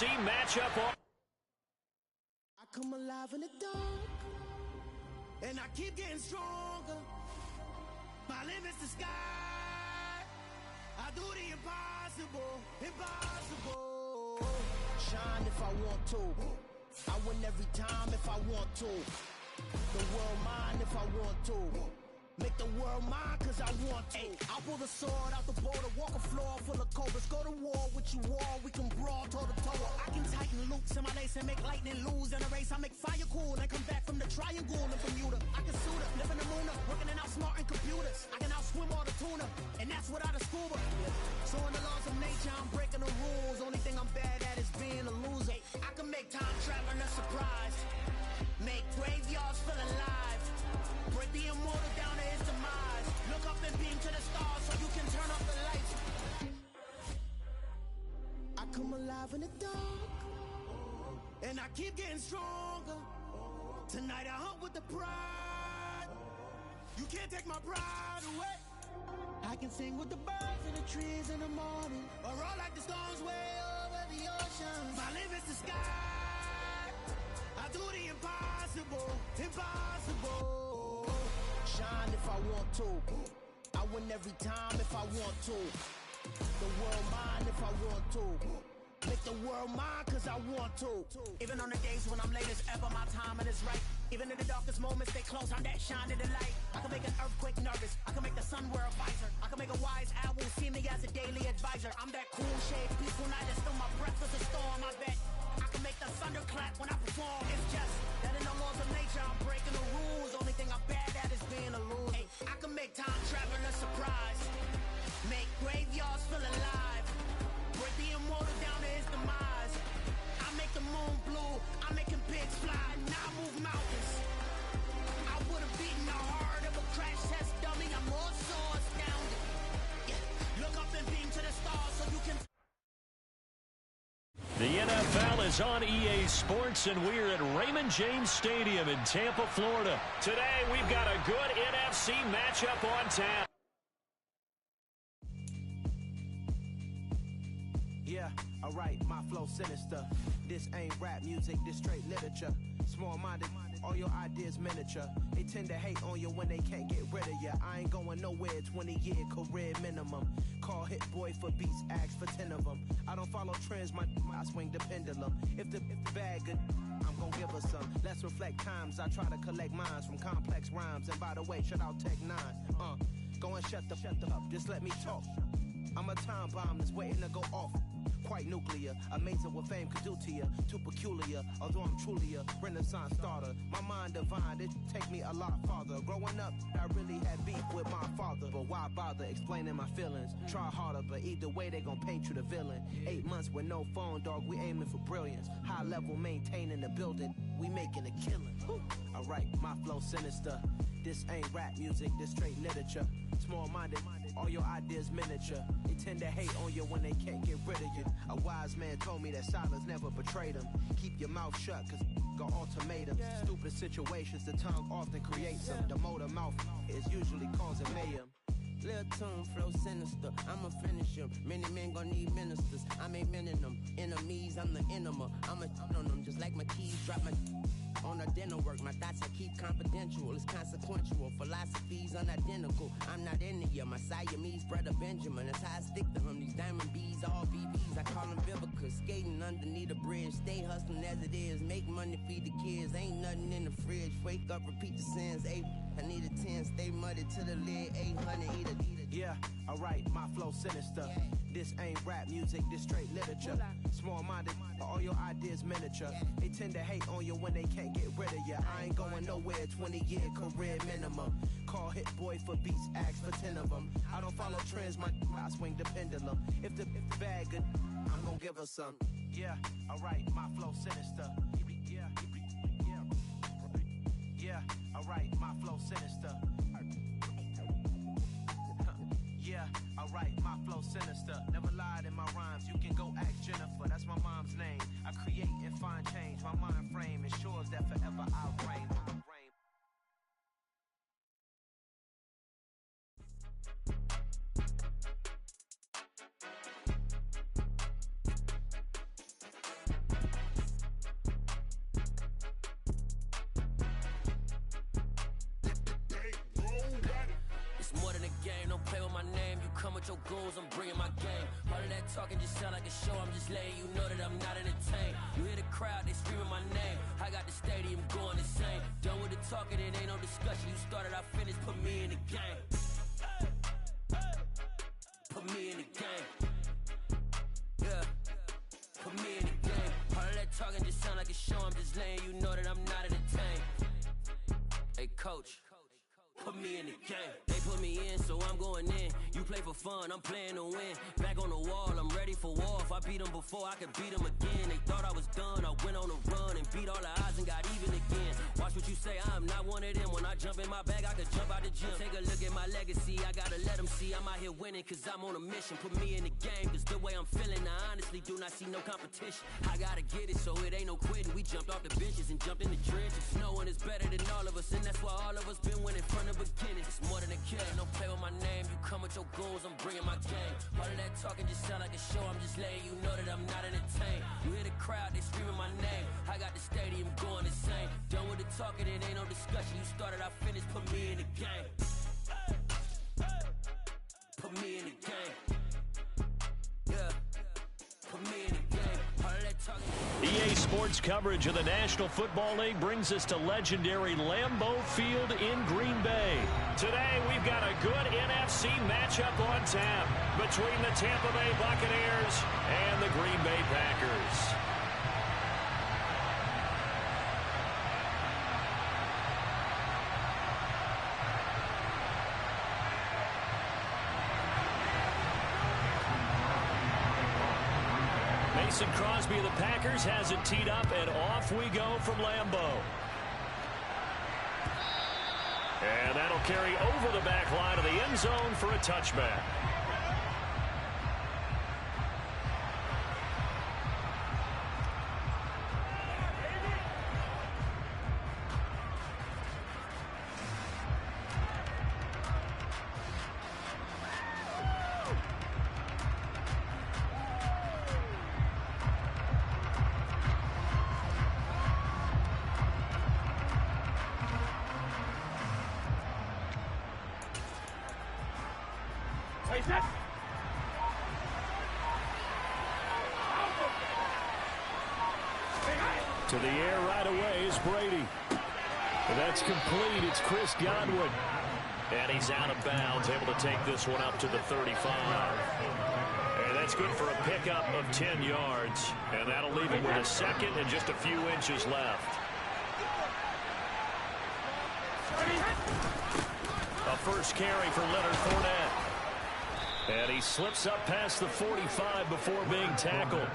NFC matchup on. I come alive in the dark, and I keep getting stronger. My limit's the sky. I do the impossible, impossible. Shine if I want to. I win every time if I want to. The world mine if I want to. Make the world mine cause I want to. Ay, I'll pull the sword out the border, walk a floor full of cobras. Go to war with you all, we can brawl toe to toe. I can tighten loops in my lace and make lightning lose in a race. I make fire cool and come back from the triangle in Bermuda. I can suit up, live in the moon up, working and outsmarting computers. I can outswim all the tuna, and that's without a scuba. So in the laws of nature, I'm breaking the rules. Only thing I'm bad at is being a loser. I can make time traveling a surprise, make graveyards feel alive, break the immortal down to his demise. Look up and beam to the stars so you can turn off the lights. I come alive in the dark, and I keep getting stronger. Tonight I hunt with the pride. You can't take my pride away. I can sing with the birds and the trees in the morning, or roll like the storms way over the ocean. My limit's the sky. I do the impossible, impossible. Shine if I want to. I win every time if I want to. The world mine if I want to. Make the world mine cause I want to. Even on the days when I'm late as ever, my timing is right. Even in the darkest moments, stay close, I'm that shine in the light. I can make an earthquake nervous, I can make the sun wear a visor. I can make a wise owl see me as a daily advisor. I'm that cool shade, peaceful night, and still my breath is a storm, I bet. I can make the thunder clap when I perform. It's just that in the laws of nature, I'm breaking the rules. Only thing I'm bad at is being a loser. Hey, I can make time traveling a surprise, make graveyards feel alive, break the immortal down to his demise. I make the moon blue, I'm making pigs fly, now I move mountains. I would have beaten the heart of a crash test dummy. I'm more so astounded. Yeah, look up and beam to the stars so you can. The NFL is on EA Sports, and we're at Raymond James Stadium in Tampa, Florida. Today, we've got a good NFC matchup on tap. Yeah, alright, my flow sinister. This ain't rap music, this straight literature. Small-minded, all your ideas miniature. They tend to hate on you when they can't get rid of you. I ain't going nowhere, 20-year career minimum. Call Hit Boy for beats, ask for 10 of them. I don't follow trends, I swing the pendulum. If the bag good, I'm gon' give her some. Let's reflect times, I try to collect minds from complex rhymes. And by the way, shut out Tech 9. Go and shut the up, just let me talk. I'm a time bomb that's waiting to go off. Quite nuclear, amazing what fame could do to you. Too peculiar, although I'm truly a renaissance starter. My mind divine, it take me a lot farther. Growing up, I really had beef with my father. But why bother explaining my feelings? Try harder, but either way they gon' paint you the villain. 8 months with no phone, dog, we aiming for brilliance. High level, maintaining the building, we making a killing. Alright, my flow sinister. This ain't rap music, this straight literature. Small-minded, all your ideas miniature. They tend to hate on you when they can't get rid of you. A wise man told me that silence never betrayed him. Keep your mouth shut, cause got ultimatums. Stupid situations, the tongue often creates them. The motor mouth is usually causing mayhem. Lil' tune, flow sinister, I'ma finish him. Many men gon' need ministers, I ain't mending them. Enemies, I'm the enema, I'ma on them. Just like my keys, drop my on a dinner work. My thoughts I keep confidential, it's consequential. Philosophies unidentical, I'm not into you. My Siamese brother Benjamin, that's how I stick to him. These diamond bees, all BBs, I call them Vivica. Skating underneath a bridge, stay hustling as it is. Make money, feed the kids, ain't nothing in the fridge. Wake up, repeat the sins, 8, I need a 10, stay muddy to the lid, 800, eat a. Yeah, alright, my flow sinister. This ain't rap music, this straight literature. Small-minded, all your ideas miniature. They tend to hate on you when they can't get rid of you. I ain't going nowhere, 20-year career minimum. Call Hit Boy for beats, ask for 10 of them. I don't follow trends, I swing the pendulum. If the bag good, I'm gon' give her some. Yeah, alright, my flow sinister. Yeah, alright, my flow sinister. Yeah, alright, my flow sinister. Never lied in my rhymes, you can go ask Jennifer. That's my mom's name. I create and find change. My mind frame ensures that forever I'll reign. play with my name. You come with your goons, I'm bringing my game. All of that talking just sound like a show. I'm just letting you know that I'm not entertained. You hear the crowd, they screaming my name. I got the stadium going insane. Done with the talking, it ain't no discussion. You started, I finished, put me in the game. Put me in the game. Yeah. Put me in the game. All of that talking just sound like a show. I'm just letting you know that I'm not entertained. Hey, coach. Put me in the game. They put me in, so I'm going in. You play for fun, I'm playing to win. Back on the wall, I'm ready for war. If I beat them before, I could beat them again. They thought I was done, I went on a run and beat all the odds and got even again. Watch what you say, I'm not one of them. When I jump in my bag, I could jump out the gym. Take a look at my legacy, I gotta let them see I'm out here winning, cause I'm on a mission. Put me in the game, cause the way I'm feeling, I honestly do not see no competition. I gotta get it, so it ain't no quitting. We jumped off the benches and jumped in the trenches. No one is better than all of us, and that's why all of us been winning from the beginning. It's more than a game, don't play with my name. You come with your goons, I'm bringing my game. All of that talking just sound like a show. I'm just letting you know that I'm not entertained. You hear the crowd, they screaming my name. I got the stadium going insane. Done with the talking, it ain't no discussion. You started, I finished, put me in the game. Put me in the game. Yeah. Put me in the game. All of that talking. EA Sports coverage of the National Football League brings us to legendary Lambeau Field in Green Bay. Today, we've got a good NFC matchup on tap between the Tampa Bay Buccaneers and the Green Bay Packers. Mason Crosby of the Packers has it teed up, and off we go from Lambeau. And that'll carry over the back line of the end zone for a touchback. To the air right away is Brady. That's complete. It's Chris Godwin. And he's out of bounds, able to take this one up to the 35. And that's good for a pickup of 10 yards. And that'll leave him with a second and just a few inches left. A first carry for Leonard Fournette. And he slips up past the 45 before being tackled.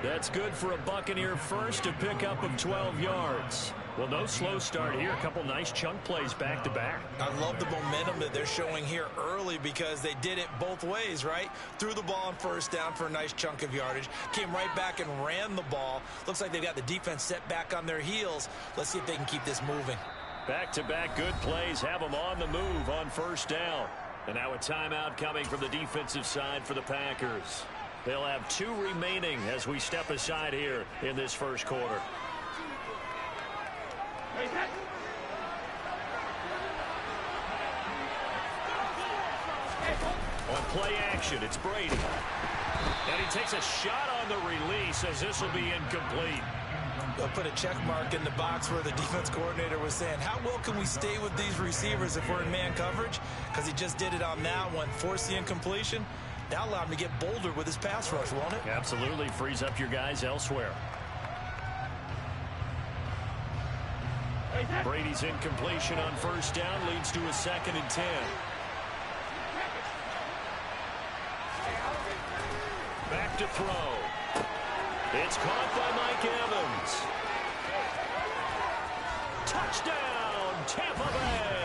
That's good for a Buccaneer first, a pickup of 12 yards. Well, no slow start here. A couple nice chunk plays back-to-back. I love the momentum that they're showing here early because they did it both ways, right? Threw the ball on first down for a nice chunk of yardage. Came right back and ran the ball. Looks like they've got the defense set back on their heels. Let's see if they can keep this moving. Back-to-back good plays have them on the move on first down. And now a timeout coming from the defensive side for the Packers. They'll have 2 remaining as we step aside here in this first quarter. On play action, it's Brady. And he takes a shot on the release as this will be incomplete. They'll put a check mark in the box where the defense coordinator was saying, how well can we stay with these receivers if we're in man coverage? Because he just did it on that one, forced the incompletion. That'll allow him to get bolder with his pass rush, won't it? Absolutely. Frees up your guys elsewhere. Brady's incompletion on first down leads to a 2nd and 10. Back to throw. It's caught by Mike Evans. Touchdown, Tampa Bay.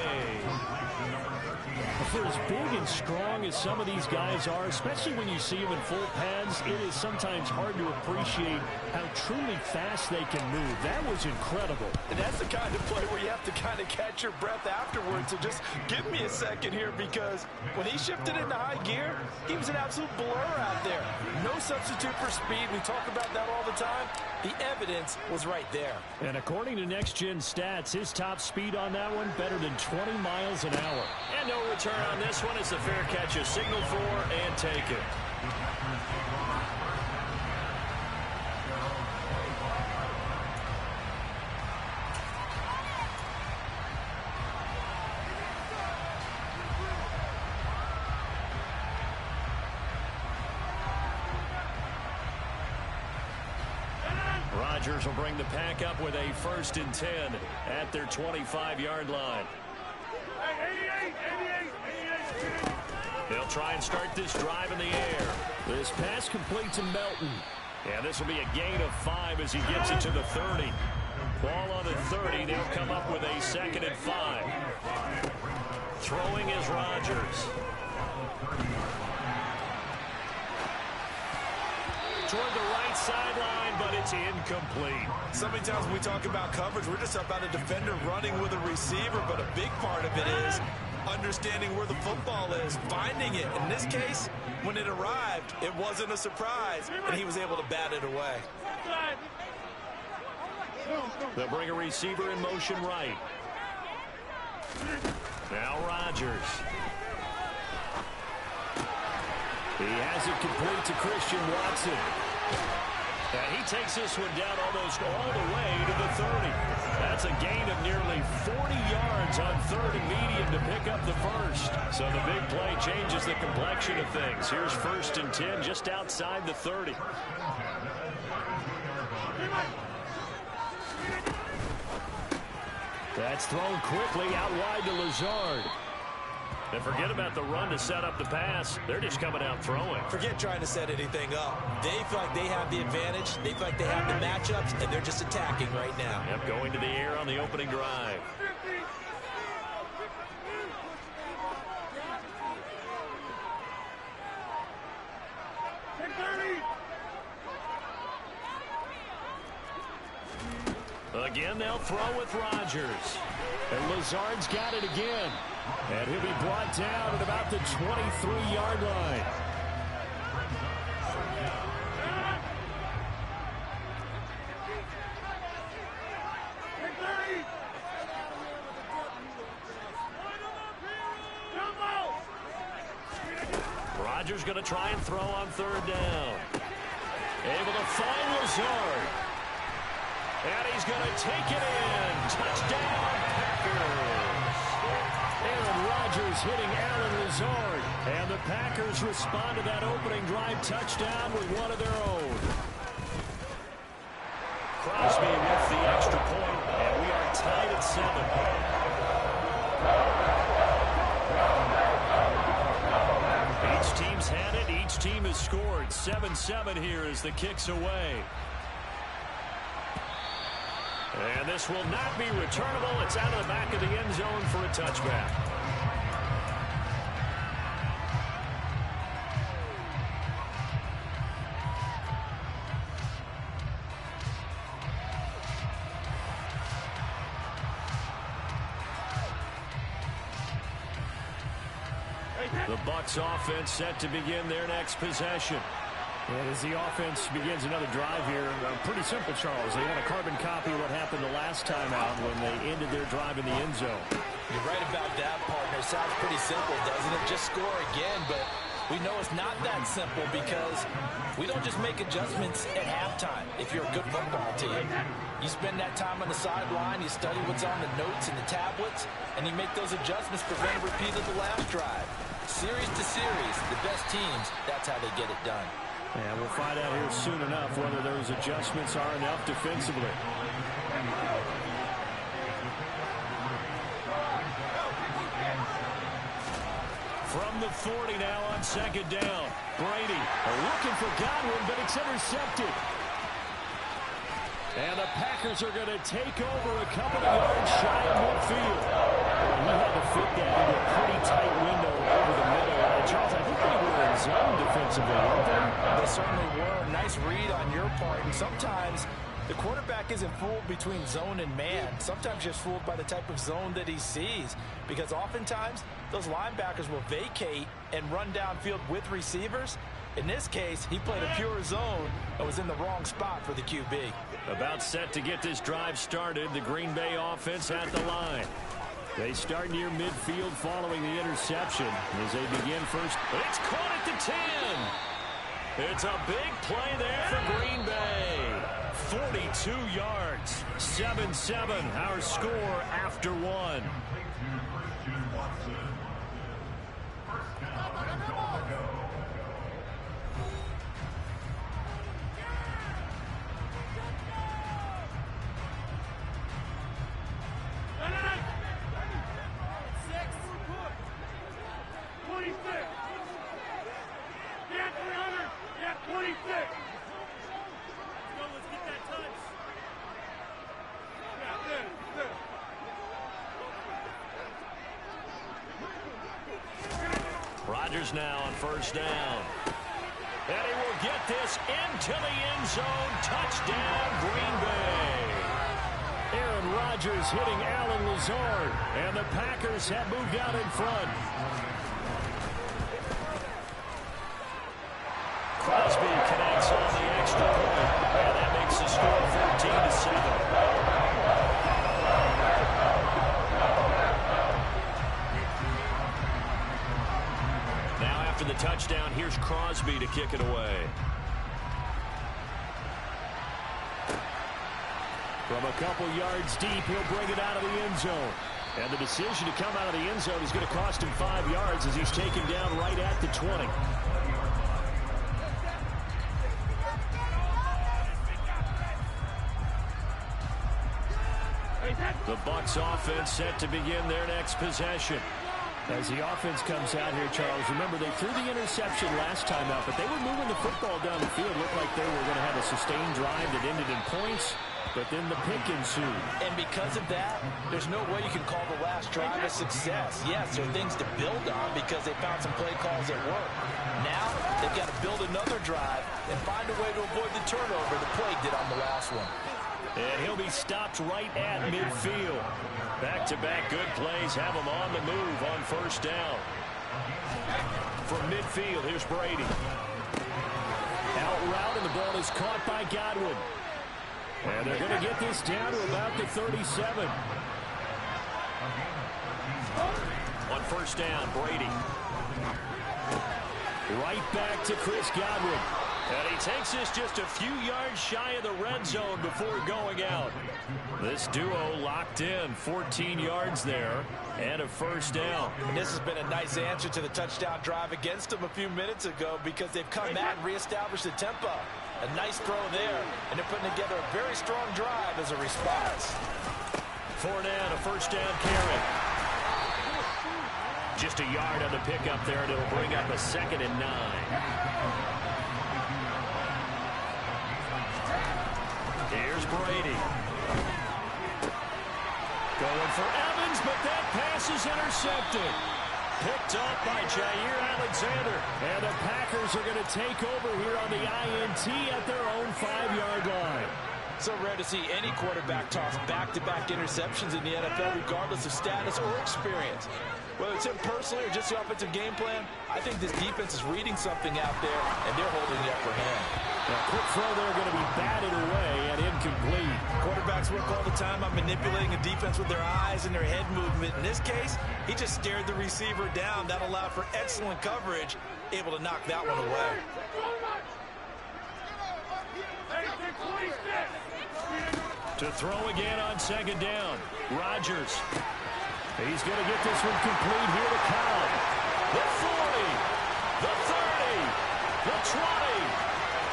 For as big and strong as some of these guys are, especially when you see them in full pads, it is sometimes hard to appreciate how truly fast they can move. That was incredible. And that's the kind of play where you have to kind of catch your breath afterwards. So just give me a second here, because when he shifted into high gear, he was an absolute blur out there. No substitute for speed. We talk about that all the time. The evidence was right there. And according to Next Gen Stats, his top speed on that one better than 20 miles an hour. And no return on this one is the fair catch is signaled for and taken. Rodgers will bring the pack up with a 1st and 10 at their 25-yard line. They'll try and start this drive in the air. This pass complete to Melton. And this will be a gain of 5 as he gets it to the 30. Ball on the 30. They'll come up with a 2nd and 5. Throwing is Rodgers. Toward the right sideline, but it's incomplete. So many times when we talk about coverage, we're just about a defender running with a receiver, but a big part of it is understanding where the football is, finding it. In this case, when it arrived, it wasn't a surprise, and he was able to bat it away. They'll bring a receiver in motion right. Now Rodgers. He has it complete to Christian Watson. And he takes this one down almost all the way to the 30. That's a gain of nearly 40 yards on 3rd and medium to pick up the 1st. So the big play changes the complexion of things. Here's 1st and 10 just outside the 30. That's thrown quickly out wide to Lazard. And forget about the run to set up the pass. They're just coming out throwing. Forget trying to set anything up. They feel like they have the advantage. They feel like they have the matchups, and they're just attacking right now. Yep, going to the air on the opening drive. Again, they'll throw with Rodgers. And Lazard's got it again. And he'll be brought down at about the 23-yard line. Rodgers going to try and throw on 3rd down. Able to find Lazard. And he's going to take it in. Touchdown, Packers. Aaron Rodgers hitting Allen Lazard. And the Packers respond to that opening drive touchdown with one of their own. Crosby with the extra point, and we are tied at 7. Each team's had it. Each team has scored. 7-7 here as the kick's away. And this will not be returnable. It's out of the back of the end zone for a touchback. The Bucs offense set to begin their next possession. And as the offense begins another drive here, pretty simple, Charles. They want to carbon copy what happened the last time out when they ended their drive in the end zone. You're right about that, partner. Sounds pretty simple, doesn't it? Just score again, but we know it's not that simple because we don't just make adjustments at halftime if you're a good football team. You spend that time on the sideline, you study what's on the notes and the tablets, and you make those adjustments, prevent a repeat of the last drive. Series to series, the best teams, that's how they get it done. And we'll find out here soon enough whether those adjustments are enough defensively. From the 40 now on 2nd down. Brady looking for Godwin, but it's intercepted. And the Packers are going to take over a couple of yards shy of midfield. He had to fit that into a pretty tight window over the middle. Charles, I think they were in zone defensively, weren't they? They certainly were. Nice read on your part. And sometimes the quarterback isn't fooled between zone and man. Sometimes just fooled by the type of zone that he sees. Because oftentimes those linebackers will vacate and run downfield with receivers. In this case, he played a pure zone and was in the wrong spot for the QB. About set to get this drive started. The Green Bay offense at the line. They start near midfield following the interception as they begin first. It's caught at the 10. It's a big play there for Green Bay. 42 yards. 7-7, our score after one. Rodgers now on first down. And he will get this into the end zone. Touchdown, Green Bay. Aaron Rodgers hitting Allen Lazard. And the Packers have moved out in front. Crosby connects on the extra point. And that makes the score 14-7. The touchdown, here's Crosby to kick it away. From a couple yards deep, he'll bring it out of the end zone. And the decision to come out of the end zone is going to cost him 5 yards as he's taken down right at the 20. The Bucs offense set to begin their next possession. As the offense comes out here, Charles, remember they threw the interception last time out, but they were moving the football down the field. Looked like they were going to have a sustained drive that ended in points, but then the pick ensued. And because of that, there's no way you can call the last drive a success. Yes, there are things to build on because they found some play calls that work. Now, they've got to build another drive and find a way to avoid the turnover the play did on the last one. And he'll be stopped right at midfield. Back-to-back good plays have him on the move on first down. From midfield, here's Brady. Out route, and the ball is caught by Godwin. And they're going to get this down to about the 37. On first down, Brady. Right back to Chris Godwin. And he takes this just a few yards shy of the red zone before going out. This duo locked in, 14 yards there, and a first down. And this has been a nice answer to the touchdown drive against them a few minutes ago because they've come back and reestablished the tempo. A nice throw there, and they're putting together a very strong drive as a response. Fournette, a first down carry. Just a yard on the pickup there, and it'll bring up a 2nd and 9. Here's Brady. Going for Evans, but that pass is intercepted. Picked up by Jair Alexander. And the Packers are going to take over here on the INT at their own 5-yard line. So rare to see any quarterback toss back-to-back interceptions in the NFL, regardless of status or experience. Whether it's him personally or just the offensive game plan, I think this defense is reading something out there, and they're holding the upper hand. A quick throw there going to be batted away and incomplete. Quarterbacks work all the time on manipulating a defense with their eyes and their head movement. In this case, he just stared the receiver down. That allowed for excellent coverage, able to knock that one away. To throw again on 2nd down. Rodgers. He's going to get this one complete here to Cobb. The 40, the 30, the 20,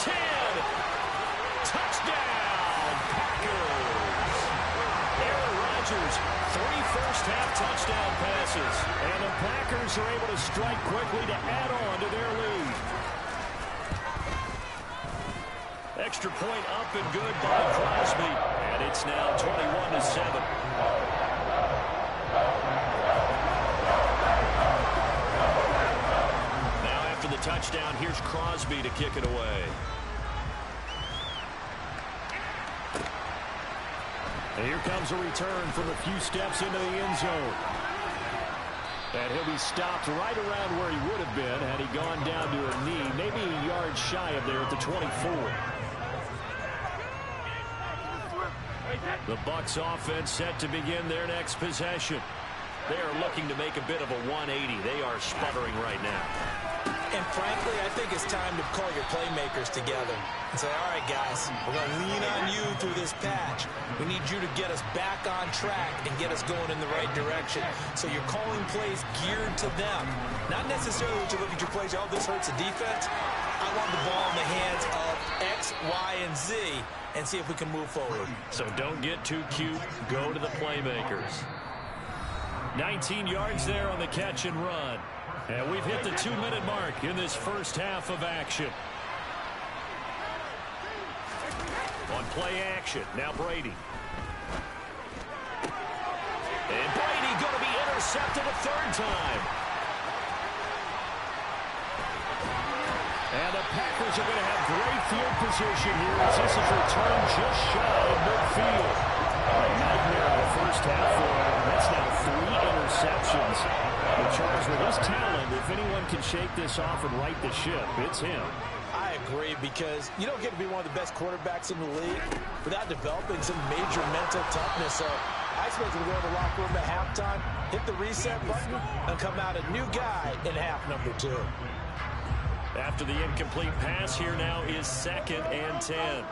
10. Touchdown, Packers. Aaron Rodgers, 3 first-half touchdown passes. And the Packers are able to strike quickly to add on to their lead. Extra point up and good by Crosby. And it's now 21-7. Now after the touchdown, here's Crosby to kick it away. And here comes a return from a few steps into the end zone. And he'll be stopped right around where he would have been had he gone down to a knee, maybe a yard shy of there at the 24. The Bucs offense set to begin their next possession. They are looking to make a bit of a 180. They are sputtering right now. And frankly, I think it's time to call your playmakers together and say, all right, guys, we're going to lean on you through this patch. We need you to get us back on track and get us going in the right direction. So you're calling plays geared to them. Not necessarily that you look at your plays, oh, this hurts the defense. I want the ball in the hands of X, Y, and Z and see if we can move forward. So don't get too cute. Go to the playmakers. 19 yards there on the catch and run. And we've hit the 2-minute mark in this first half of action. On play action, now Brady. And Brady going to be intercepted a third time. And the Packers are going to have great field position here as this is returned just shy of midfield. A nightmare in the first half for him. That's now 3 interceptions. And Charles, with his talent, if anyone can shake this off and right the ship, it's him. I agree, because you don't get to be one of the best quarterbacks in the league without developing some major mental toughness. So I expect him to go to the locker room at halftime, hit the reset button, and come out a new guy in half number 2. After the incomplete pass, here now is 2nd and 10.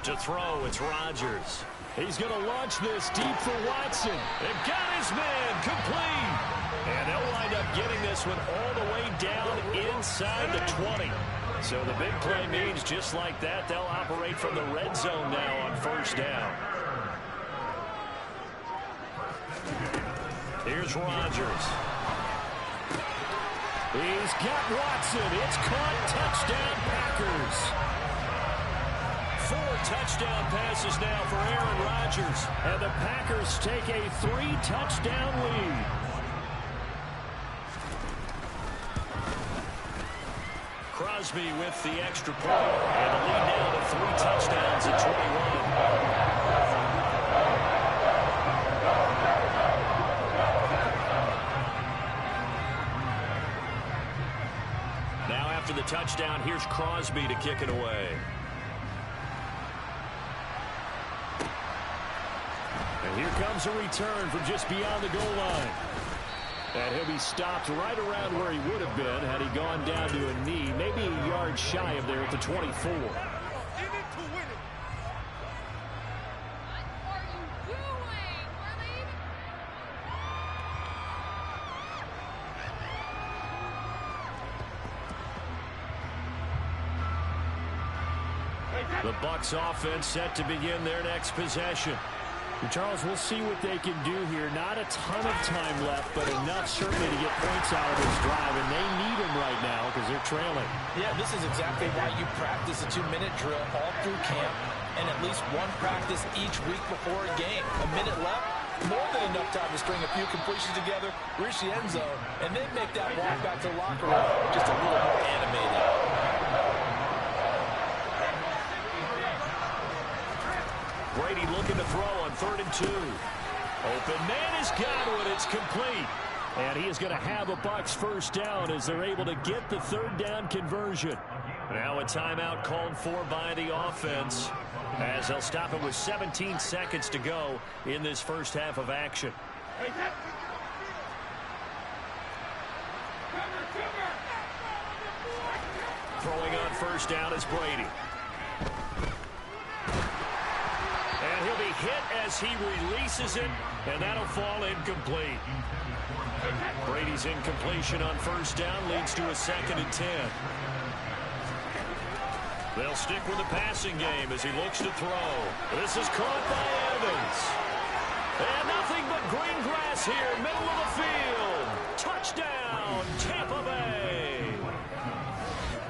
To throw, it's Rodgers. He's going to launch this deep for Watson. They've got his man complete. And they'll wind up getting this one all the way down inside the 20. So the big play means just like that, they'll operate from the red zone now on first down. Here's Rodgers. He's got Watson. It's caught. Touchdown, Packers. 4 touchdown passes now for Aaron Rodgers. And the Packers take a 3-touchdown lead. Crosby with the extra point. And the lead now to 3 touchdowns at 21. Now after the touchdown, here's Crosby to kick it away. And here comes a return from just beyond the goal line. And he'll be stopped right around where he would have been had he gone down to a knee, maybe a yard shy of there at the 24. The Bucs offense set to begin their next possession. And Charles, we'll see what they can do here. Not a ton of time left, but enough certainly to get points out of this drive, and they need them right now because they're trailing. Yeah, this is exactly why you practice a 2-minute drill all through camp and at least one practice each week before a game. A minute left, more than enough time to string a few completions together, reach the end zone, and then make that walk back to the locker room just a little more animated. Brady looking to throw on 3rd and 2. Open man is Godwin. It's complete. And he is going to have a Bucs first down as they're able to get the 3rd down conversion. Now a timeout called for by the offense as they'll stop it with 17 seconds to go in this first half of action. Throwing on first down is Brady. And he'll be hit as he releases it, and that'll fall incomplete. Brady's incompletion on first down leads to a 2nd and 10. They'll stick with the passing game as he looks to throw. This is caught by Evans. And nothing but green grass here, middle of the field. Touchdown, Tampa Bay.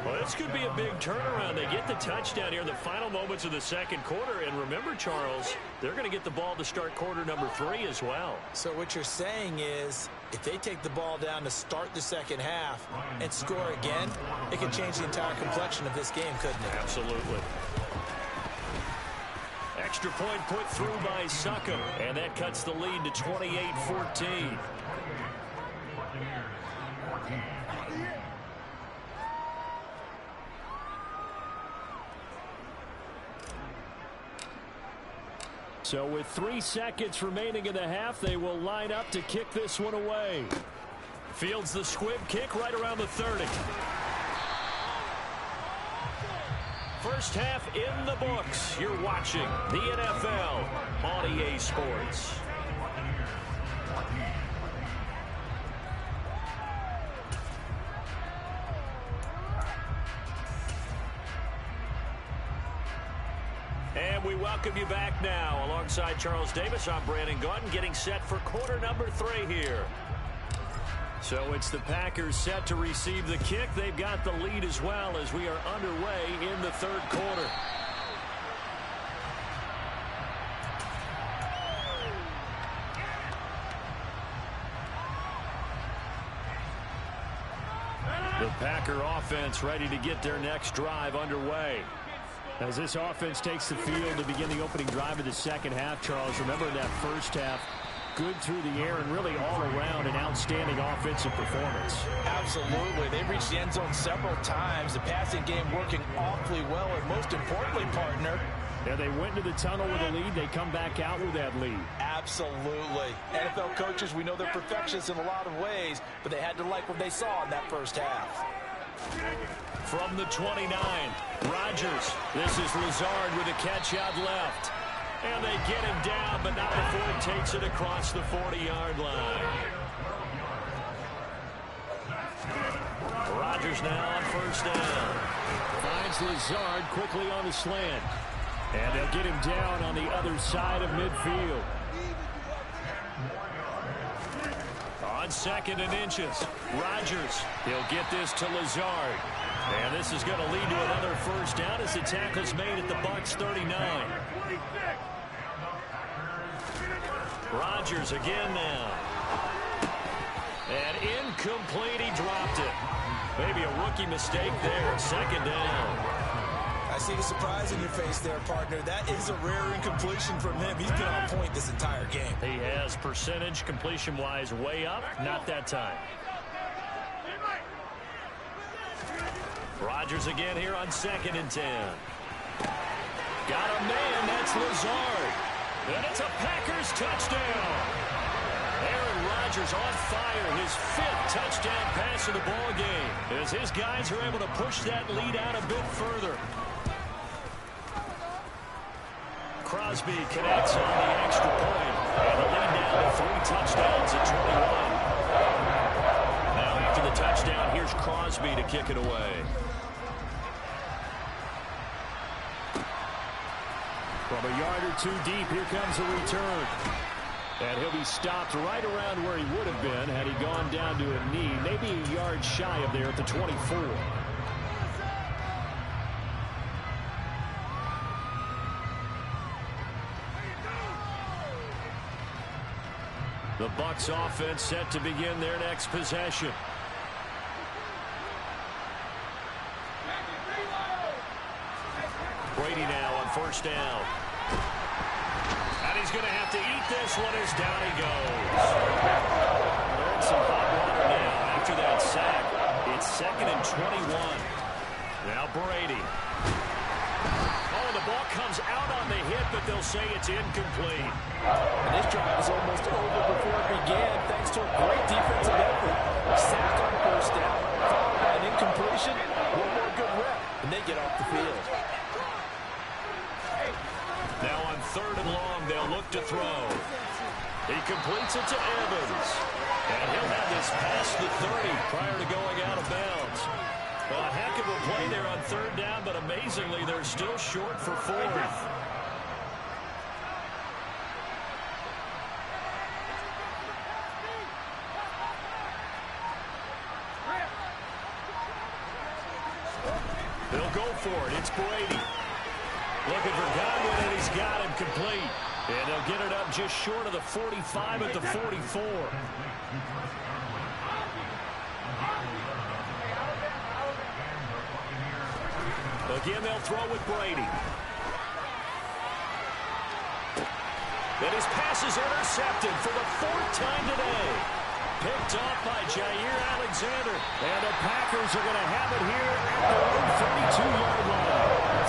Well, this could be a big turnaround. They get the touchdown here in the final moments of the second quarter. And remember, Charles, they're going to get the ball to start quarter number 3 as well. So what you're saying is if they take the ball down to start the second half and score again, it could change the entire complexion of this game, couldn't it? Absolutely. Extra point put through by Succop, and that cuts the lead to 28-14. So with 3 seconds remaining in the half, they will line up to kick this one away. Fields the squib kick right around the 30. First half in the books. You're watching the NFL on EA Sports. And we welcome you back now. Alongside Charles Davis, I'm Brandon Gaudin, getting set for quarter number 3 here. So it's the Packers set to receive the kick. They've got the lead as well as we are underway in the third quarter. The Packer offense ready to get their next drive underway. As this offense takes the field to begin the opening drive of the second half, Charles, remember in that first half, good through the air and really all around an outstanding offensive performance. Absolutely. They reached the end zone several times. The passing game working awfully well, and most importantly, partner, yeah, they went into the tunnel with a lead. They come back out with that lead. Absolutely. NFL coaches, we know they're perfectionists in a lot of ways, but they had to like what they saw in that first half. From the 29, Rodgers. This is Lazard with a catch out left. And they get him down, but not before he takes it across the 40-yard line. Rodgers now on first down. Finds Lazard quickly on the slant. And they'll get him down on the other side of midfield. On 2nd and inches, Rodgers. He'll get this to Lazard. And this is going to lead to another first down as the tackle's made at the Bucs 39. Rodgers again now. And incomplete, he dropped it. Maybe a rookie mistake there, 2nd down. I see the surprise in your face there, partner. That is a rare incompletion from him. He's been on point this entire game. He has percentage completion-wise way up, not that time. Rodgers again here on 2nd and 10. Got a man, that's Lazard. And it's a Packers touchdown. Aaron Rodgers on fire, his 5th touchdown pass of the ball game, as his guys are able to push that lead out a bit further. Crosby connects on the extra point, and the lead down to 3 touchdowns at 21. Now after the touchdown, here's Crosby to kick it away. From a yard or 2 deep, here comes a return. And he'll be stopped right around where he would have been had he gone down to a knee, maybe a yard shy of there at the 24. The Bucs offense set to begin their next possession. Brady now on first down. And he's going to have to eat this one as down he goes. Earned some hot water now after that sack. It's 2nd and 21. Now Brady. Oh, the ball comes out on the hit, but they'll say it's incomplete. And this drive is almost over before it began, thanks to a great defensive effort. Sacked on first down, followed by an incompletion. One more good rep, and they get off the field. Now on 3rd and long, they'll look to throw. He completes it to Evans. And he'll have this past the 30 prior to going out of bounds. Well, a heck of a play there on 3rd down, but amazingly, they're still short for 4th. They'll go for it. It's Brady. Looking for Godwin, and he's got him complete. And they'll get it up just short of the 45 at the 44. Again, they'll throw with Brady. And his pass is intercepted for the 4th time today. Picked off by Jair Alexander. And the Packers are going to have it here at their own 32-yard line.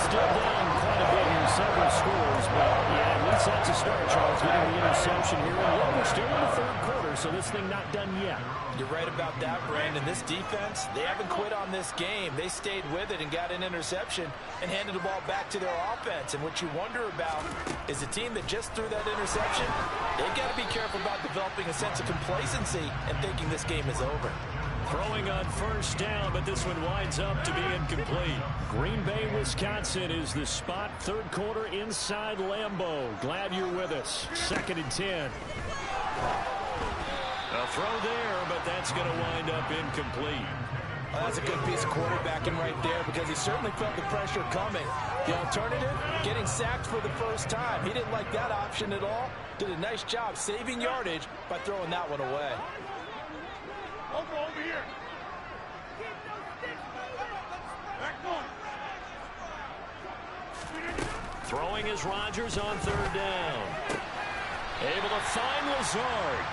Still down quite a bit here, several scores, but yeah, at least that's a start, Charles, getting the interception here. And look, we're still in the third quarter, so this thing not done yet. You're right about that, Brandon. This defense, they haven't quit on this game. They stayed with it and got an interception and handed the ball back to their offense. And what you wonder about is a team that just threw that interception, they've got to be careful about developing a sense of complacency and thinking this game is over. Throwing on first down, but this one winds up to be incomplete. Green Bay, Wisconsin is the spot. Third quarter inside Lambeau. Glad you're with us. 2nd and 10. A throw there, but that's going to wind up incomplete. Well, that's a good piece of quarterbacking right there because he certainly felt the pressure coming. The alternative, getting sacked for the first time. He didn't like that option at all. Did a nice job saving yardage by throwing that one away. Over here. Back one. Throwing is Rodgers on 3rd down. Able to find Lazard.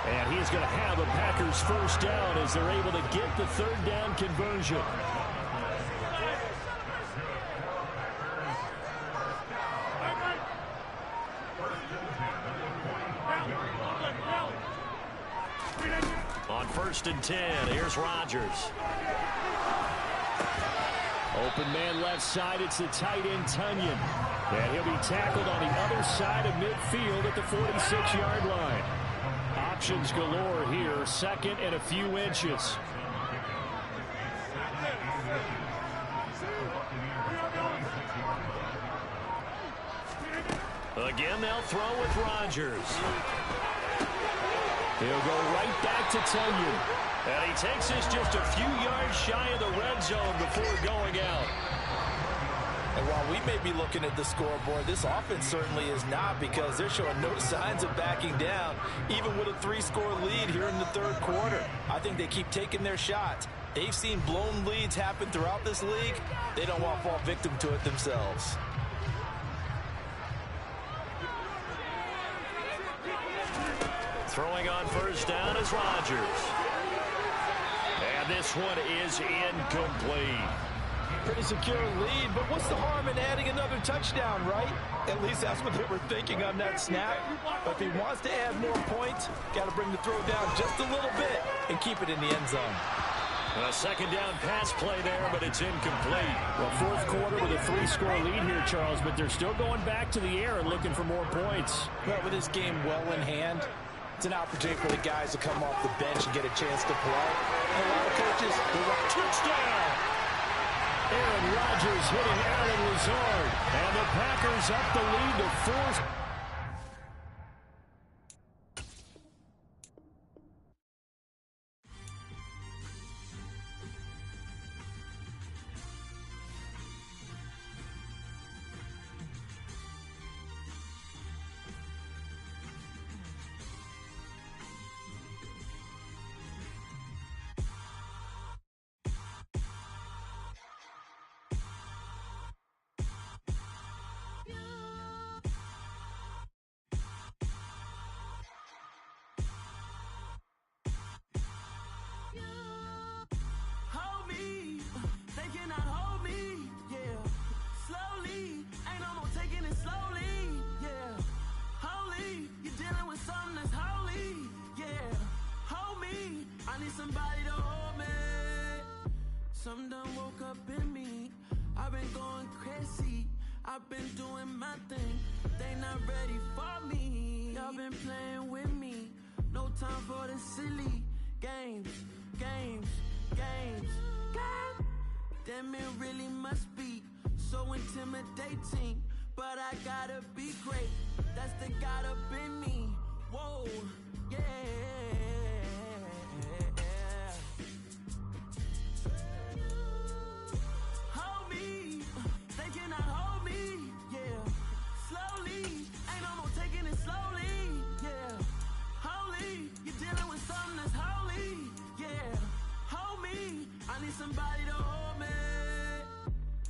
And he's going to have a Packers first down as they're able to get the 3rd down conversion. On 1st and 10, here's Rodgers. Open man left side, it's the tight end Tunyon. And he'll be tackled on the other side of midfield at the 46-yard line. Options galore here, 2nd and a few inches. Again, they'll throw with Rodgers. He'll go right back to Tunyon. And he takes us just a few yards shy of the red zone before going out. And while we may be looking at the scoreboard, this offense certainly is not because they're showing no signs of backing down, even with a 3-score lead here in the third quarter. I think they keep taking their shots. They've seen blown leads happen throughout this league. They don't want to fall victim to it themselves. Throwing on first down is Rodgers. And this one is incomplete. Pretty secure lead, but what's the harm in adding another touchdown, right? At least that's what they were thinking on that snap. But if he wants to add more points, got to bring the throw down just a little bit and keep it in the end zone. A 2nd down pass play there, but it's incomplete. Well, 4th quarter with a 3-score lead here, Charles, but they're still going back to the air and looking for more points. Well, with this game well in hand, it's an opportunity for the guys to come off the bench and get a chance to play. And a lot of coaches, they want touchdown. Aaron Rodgers hitting Allen Lazard. And the Packers up the lead to 4. Something done woke up in me. I've been going crazy. I've been doing my thing. They not ready for me. Y'all been playing with me. No time for the silly games. Damn, it really must be so intimidating. But I gotta be great. That's the God up in me. Whoa, yeah. Somebody to hold me.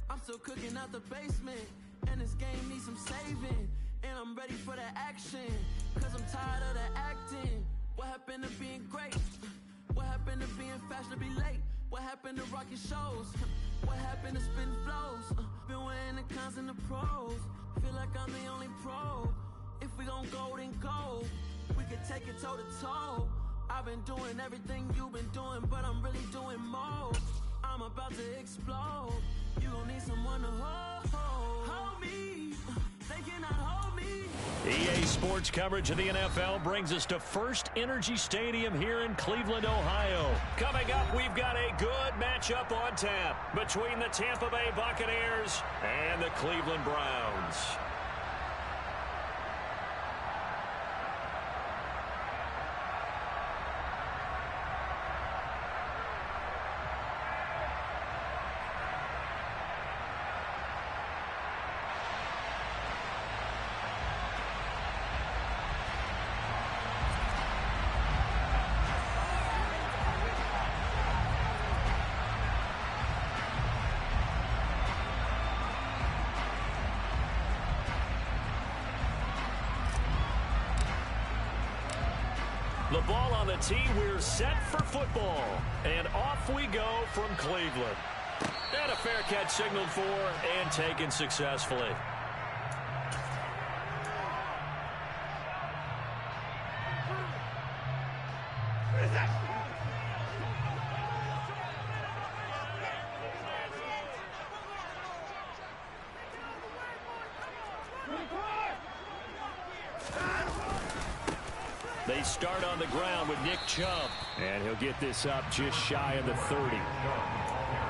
I'm still cooking out the basement, and this game needs some saving. And I'm ready for the action, cause I'm tired of the acting. What happened to being great? What happened to being fashionably late? What happened to rocking shows? What happened to spitting flows? Been weighing the cons and the pros. Feel like I'm the only pro. If we we gon' go then go. We can take it toe to toe. I've been doing everything you've been doing, but I'm really doing more. I'm about to explode. You gon' need someone to hold me. They cannot hold me. EA Sports coverage of the NFL brings us to First Energy Stadium here in Cleveland, Ohio. Coming up, we've got a good matchup on tap between the Tampa Bay Buccaneers and the Cleveland Browns. The ball on the tee, we're set for football. And off we go from Cleveland. And a fair catch signaled for and taken successfully. They start on the ground with Nick Chubb. And he'll get this up just shy of the 30.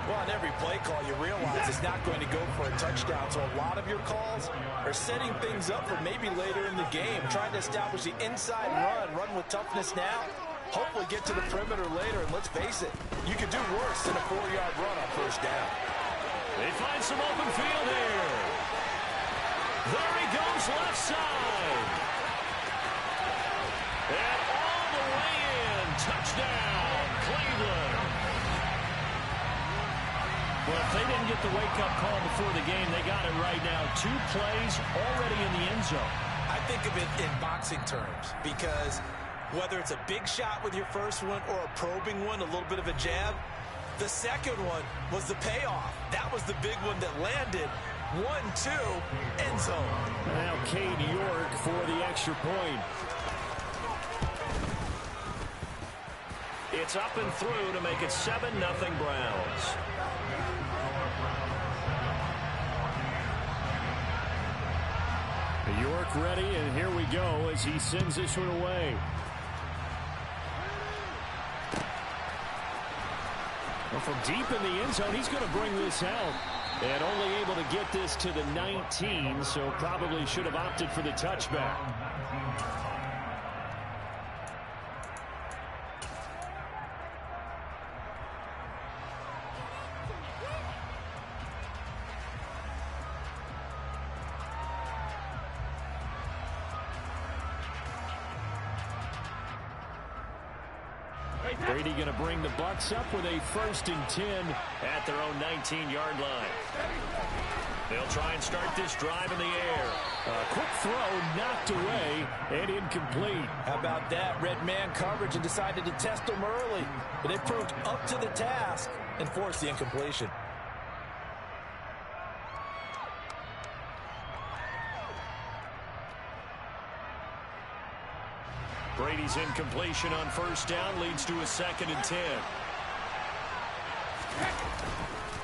Well, on every play call, you realize it's not going to go for a touchdown. So a lot of your calls are setting things up for maybe later in the game, trying to establish the inside run with toughness now, hopefully get to the perimeter later. And let's face it, you could do worse than a 4-yard run on first down. They find some open field here. There he goes, left side. And all the way in, touchdown, Cleveland. Well, if they didn't get the wake-up call before the game, they got it right now. 2 plays already in the end zone. I think of it in boxing terms because whether it's a big shot with your first one or a probing one, a little bit of a jab, the second one was the payoff. That was the big one that landed. 1-2, end zone. Now Cade York for the extra point. It's up and through to make it 7-0 Browns. York ready, and here we go as he sends this one away. Well, from deep in the end zone, he's going to bring this out. And only able to get this to the 19, so probably should have opted for the touchback. Brady going to bring the Bucs up with a 1st and 10 at their own 19-yard line. They'll try and start this drive in the air. A quick throw knocked away and incomplete. How about that? Red man coverage and decided to test them early. But it proved up to the task and forced the incompletion. Brady's incompletion on 1st down leads to a 2nd and 10.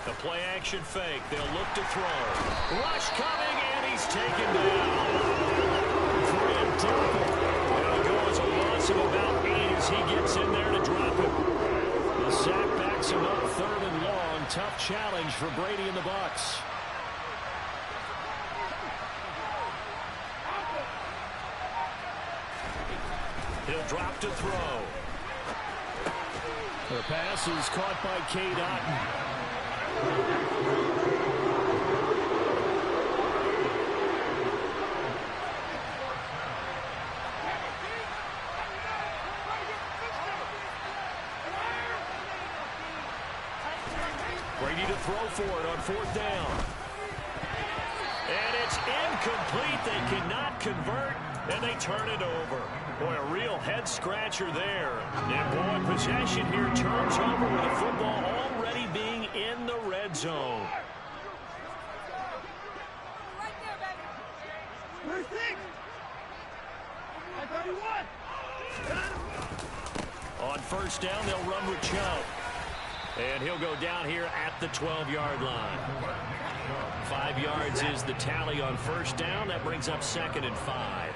The play action fake. They'll look to throw. Rush coming, and he's taken down. Graham Temple. It'll go as a loss of about 8 as he gets in there to drop it. The sack backs him up 3rd and long. Tough challenge for Brady and the Bucs. He'll drop to throw. The pass is caught by Cade Otton. Brady to throw for it on 4th down. And it's incomplete. They cannot convert, and they turn it over. Boy, a real head-scratcher there. And, boy, possession here turns over with the football already being in the red zone. On first down, they'll run with Chubb. And he'll go down here at the 12-yard line. 5 yards is the tally on first down. That brings up 2nd and 5.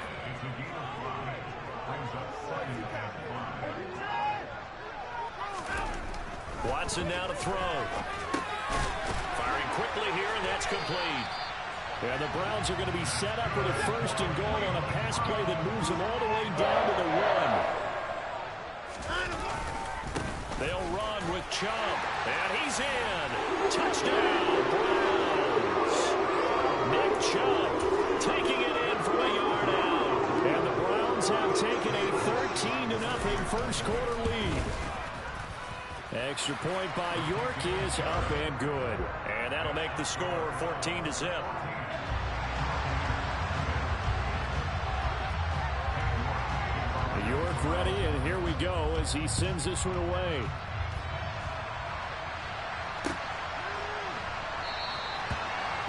Watson now to throw. Firing quickly here, and that's complete. And the Browns are going to be set up with a 1st and goal on a pass play that moves them all the way down to the 1. They'll run with Chubb, and he's in. Touchdown, Browns. Nick Chubb taking it in from a yard out. And the Browns have taken a 13-0 first quarter lead. Extra point by York is up and good. And that'll make the score 14-0. York ready, and here we go as he sends this one away.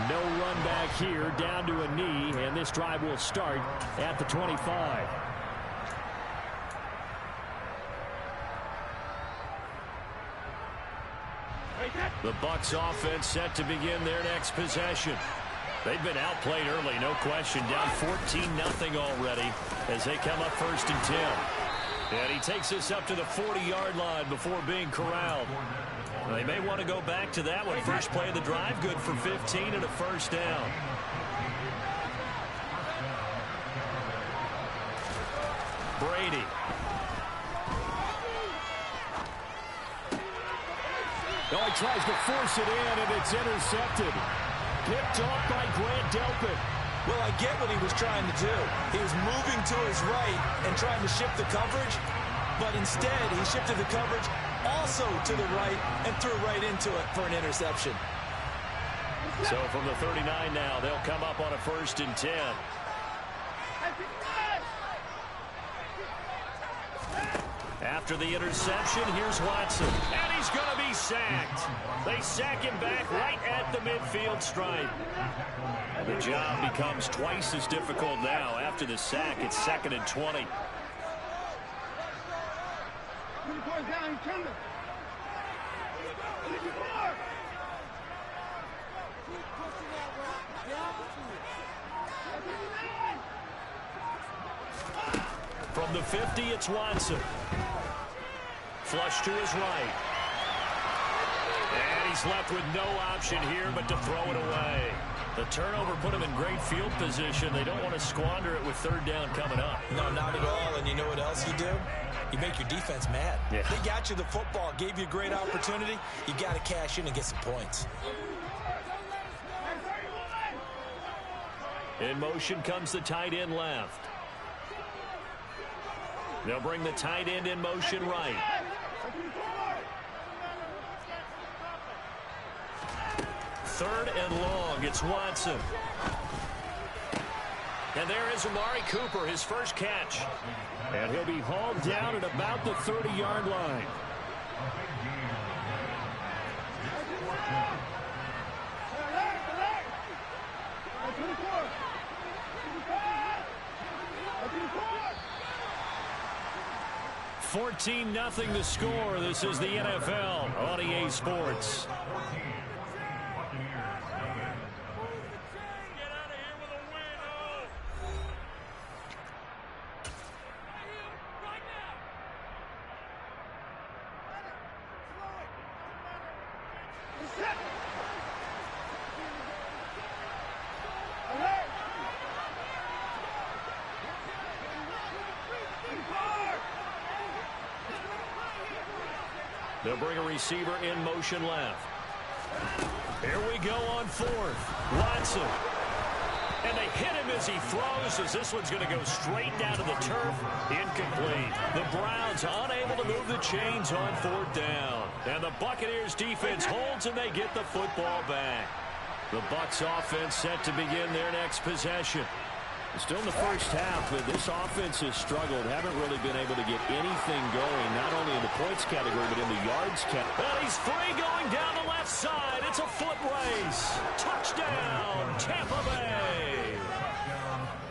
No run back here, down to a knee, and this drive will start at the 25. The Bucs offense set to begin their next possession. They've been outplayed early, no question. Down 14-0 already as they come up 1st and 10. And he takes this up to the 40-yard line before being corralled. They may want to go back to that one. First play of the drive, good for 15 and a 1st down. Brady. Oh, he tries to force it in, and it's intercepted. Picked off by Grant Delpit. Well, I get what he was trying to do. He was moving to his right and trying to shift the coverage, but instead he shifted the coverage also to the right and threw right into it for an interception. So from the 39 now, they'll come up on a 1st and 10. After the interception, here's Watson. And he's going to be sacked. They sack him back right at the midfield stripe. And the job becomes twice as difficult now. After the sack, it's 2nd and 20. From the 50, it's Watson. Flush to his right. And he's left with no option here but to throw it away. The turnover put him in great field position. They don't want to squander it with 3rd down coming up. No, not at all. And you know what else you do? You make your defense mad. Yeah. They got you the football, gave you a great opportunity. You got to cash in and get some points. In motion comes the tight end left. They'll bring the tight end in motion right. Third and long. It's Watson. And there is Amari Cooper, his first catch. And he'll be hauled down at about the 30-yard line. $14-0 the score. This is the NFL on EA Sports. They'll bring a receiver in motion left. Here we go on 4th. Watson. And they hit him as he throws, as this one's going to go straight down to the turf. Incomplete. The Browns unable to move the chains on 4th down. And the Buccaneers defense holds, and they get the football back. The Bucs offense set to begin their next possession. Still in the first half, but this offense has struggled. Haven't really been able to get anything going, not only in the points category, but in the yards category. And he's free going down the left side. It's a foot race. Touchdown, Tampa Bay.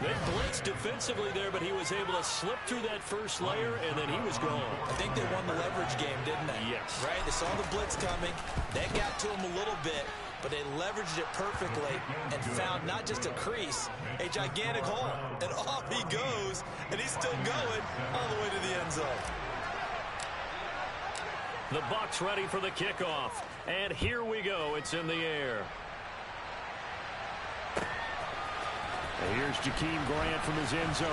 They blitz shots defensively there, but he was able to slip through that first layer, and then he was gone. I think they won the leverage game, didn't they? Yes. Right? They saw the blitz coming. That got to him a little bit, but they leveraged it perfectly and found not just a crease, a gigantic hole. And off he goes, and he's still going all the way to the end zone. The Bucs ready for the kickoff. And here we go. It's in the air. And here's Jakeem Grant from his end zone.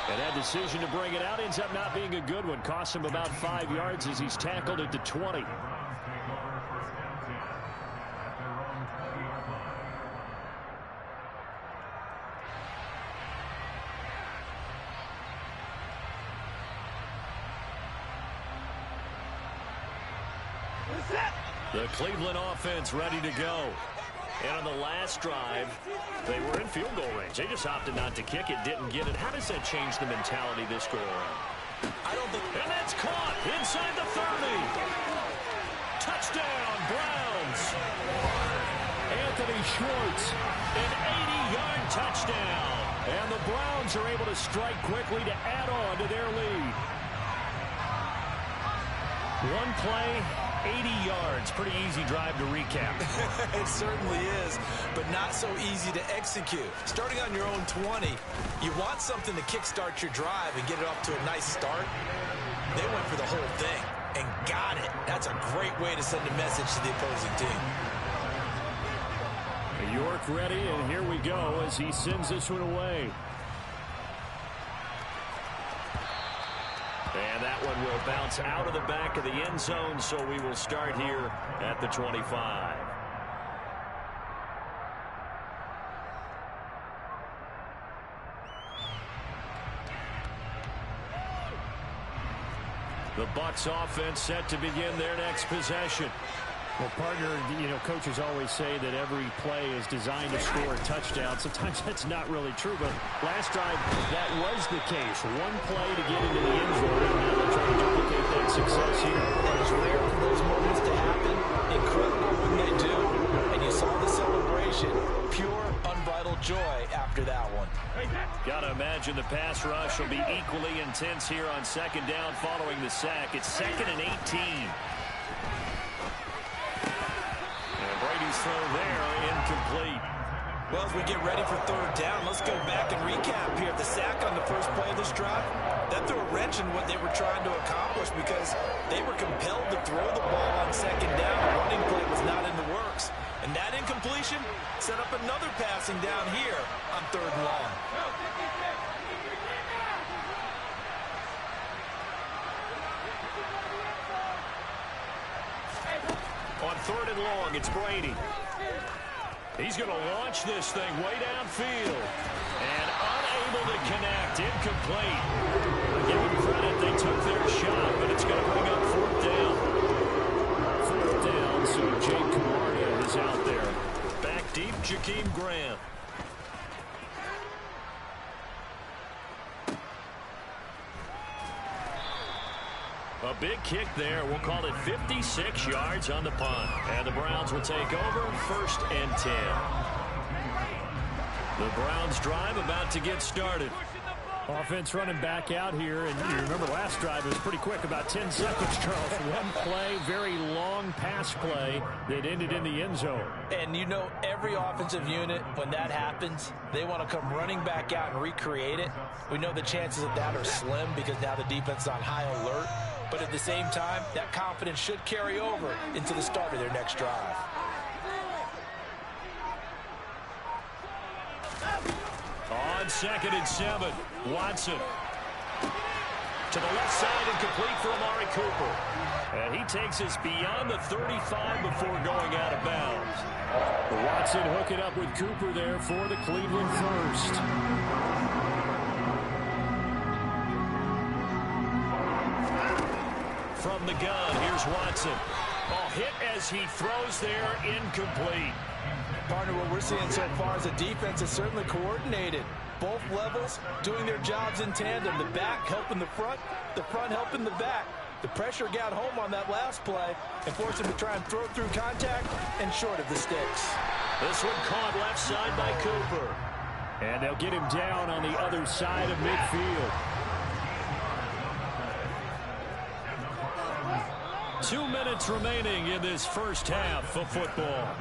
And that decision to bring it out ends up not being a good one. Costs him about 5 yards as he's tackled at the 20. The Cleveland offense ready to go. And on the last drive, they were in field goal range. They just opted not to kick it, didn't get it. How does that change the mentality this go around? I don't think... And that's caught inside the 30. Touchdown, Browns. Anthony Schwartz, an 80-yard touchdown. And the Browns are able to strike quickly to add on to their lead. One play, 80 yards. Pretty easy drive to recap. It certainly is, but not so easy to execute. Starting on your own 20, you want something to kickstart your drive and get it off to a nice start. They went for the whole thing and got it. That's a great way to send a message to the opposing team. York ready, and here we go as he sends this one away. And that one will bounce out of the back of the end zone, so we will start here at the 25. The Bucs offense set to begin their next possession. Well, partner, coaches always say that every play is designed to score a touchdown. Sometimes that's not really true, but last drive, that was the case. One play to get into the end zone, and now they're trying to duplicate that success here. It's rare for those moments to happen. Incredible when they do. And you saw the celebration. Pure, unbridled joy after that one. Got to imagine the pass rush will be equally intense here on second down following the sack. It's 2nd and 18. Brady's throw there, incomplete. Well, as we get ready for third down, let's go back and recap here. The sack on the first play of this drive, that threw a wrench in what they were trying to accomplish because they were compelled to throw the ball on second down. The running play was not in the works. And that incompletion set up another passing down here on third and long. On third and long, it's Brady. He's going to launch this thing way downfield. And unable to connect. Incomplete. Give them credit. They took their shot, but it's going to bring up fourth down. Fourth down, so Jake Camarda is out there. Back deep, Jakeem Grant. A big kick there. We'll call it 56 yards on the punt. And the Browns will take over 1st and 10. The Browns drive about to get started. Offense running back out here, and you remember last drive, it was pretty quick, about 10 seconds, Charles. One play, very long pass play that ended in the end zone. And you know every offensive unit, when that happens, they want to come running back out and recreate it. We know the chances of that are slim because now the defense is on high alert. But at the same time, that confidence should carry over into the start of their next drive. On 2nd and 7, Watson. To the left side and complete for Amari Cooper. And he takes us beyond the 35 before going out of bounds. Watson hooking up with Cooper there for the Cleveland first. From the gun, here's Watson. Hit as he throws there, incomplete. Partner, what we're seeing so far is the defense is certainly coordinated. Both levels doing their jobs in tandem. The back helping the front helping the back. The pressure got home on that last play and forced him to try and throw through contact and short of the sticks. This one caught left side by Cooper. And they'll get him down on the other side of midfield. 2 minutes remaining in this first half of football.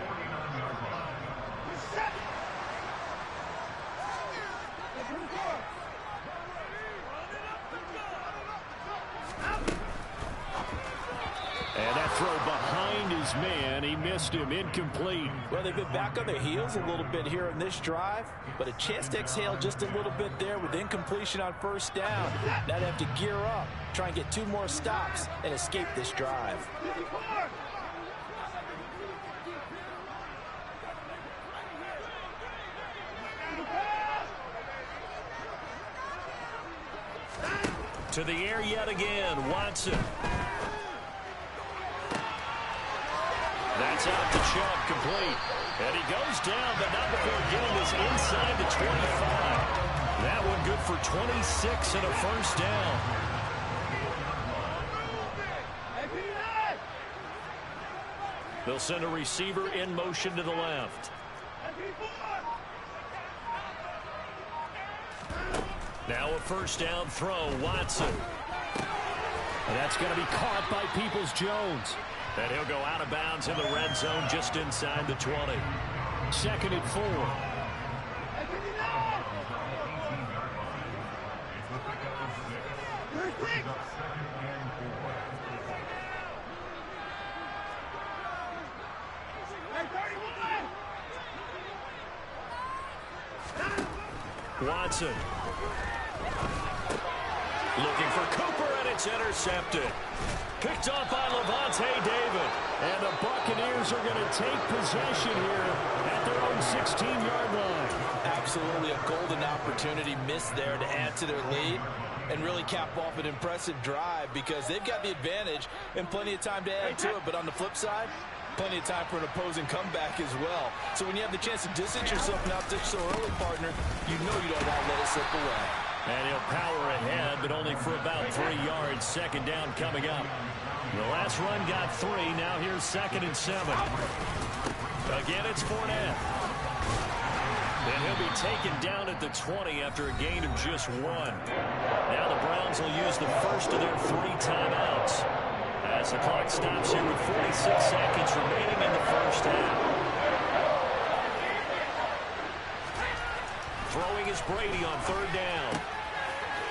And that throw behind his man, he missed him, incomplete. Well, they've been back on their heels a little bit here in this drive, but a chance to exhale just a little bit there with incompletion on first down. Now they have to gear up, try and get 2 more stops and escape this drive. To the air yet again, Watson. That's out to Chubb, complete. And he goes down, but not before getting this inside the 25. That one good for 26 and a first down. They'll send a receiver in motion to the left. Now a first down throw, Watson. And that's going to be caught by Peoples-Jones. And he'll go out of bounds in the red zone just inside the 20. 2nd and 4. Watson. Looking for Cooper, and it's intercepted. Picked off by Levante David. And the Buccaneers are going to take possession here at their own 16-yard line. Absolutely a golden opportunity missed there to add to their lead and really cap off an impressive drive because they've got the advantage and plenty of time to add to it. But on the flip side, plenty of time for an opposing comeback as well. So when you have the chance to distance yourself not just so early, partner, you know you don't want to let it slip away. And he'll power ahead, but only for about 3 yards. 2nd down coming up. The last run got 3. Now here's 2nd and 7. Again, it's Fournette. And he'll be taken down at the 20 after a gain of just 1. Now the Browns will use the first of their 3 timeouts as the clock stops here with 46 seconds remaining in the first half. Throwing is Brady on 3rd down.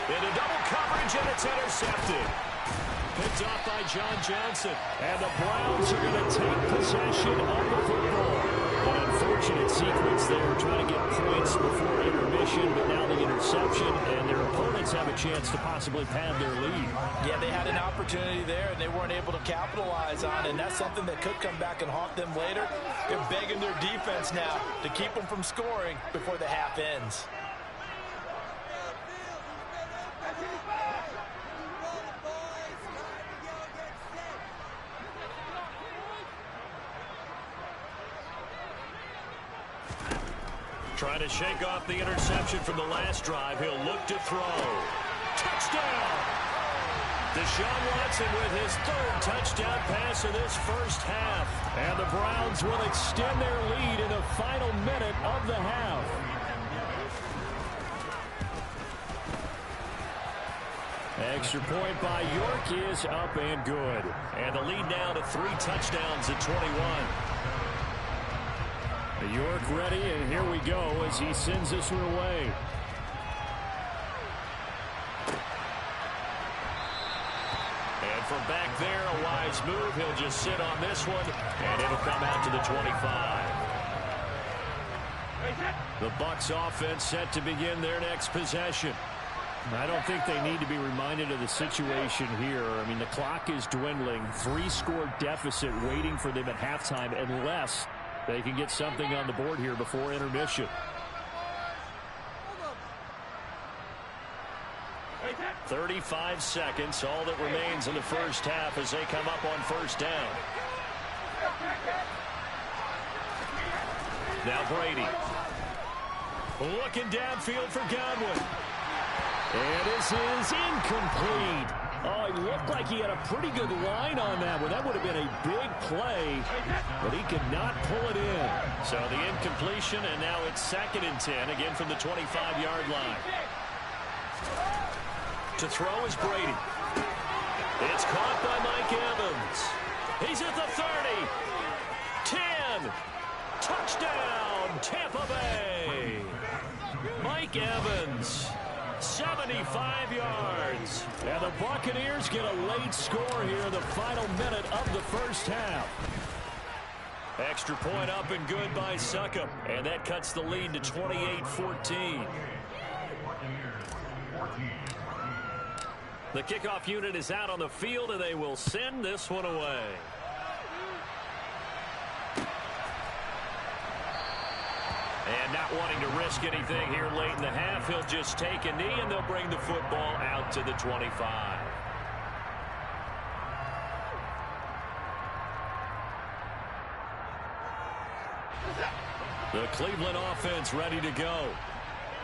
Into double coverage, and it's intercepted. Picked off by John Johnson. And the Browns are going to take possession of the football. An unfortunate sequence there, trying to get points before intermission, but now the interception, and their opponents have a chance to possibly pad their lead. Yeah, they had an opportunity there, and they weren't able to capitalize on it, and that's something that could come back and haunt them later. They're begging their defense now to keep them from scoring before the half ends. Trying to shake off the interception from the last drive. He'll look to throw. Touchdown! Deshaun Watson with his 3rd touchdown pass of this first half. And the Browns will extend their lead in the final minute of the half. Extra point by York is up and good. And the lead now to 3 touchdowns at 21. York ready, and here we go as he sends this one away. And from back there, a wise move. He'll just sit on this one, and it'll come out to the 25. The Bucs offense set to begin their next possession. I don't think they need to be reminded of the situation here. I mean, the clock is dwindling. 3-score deficit waiting for them at halftime unless they can get something on the board here before intermission. "35 seconds, all that remains in the first half as they come up on first down. Now Brady. Looking downfield for Godwin. And this is incomplete. Oh, it looked like he had a pretty good line on that one. That would have been a big play, but he could not pull it in. So the incompletion, and now it's 2nd and 10, again from the 25-yard line. To throw is Brady. It's caught by Mike Evans. He's at the 30. 10. Touchdown, Tampa Bay. Mike Evans. 75 yards. And the Buccaneers get a late score here in the final minute of the first half. Extra point up and good by Succop. And that cuts the lead to 28-14. The kickoff unit is out on the field, and they will send this one away. And not wanting to risk anything here late in the half, he'll just take a knee, and they'll bring the football out to the 25. The Cleveland offense ready to go.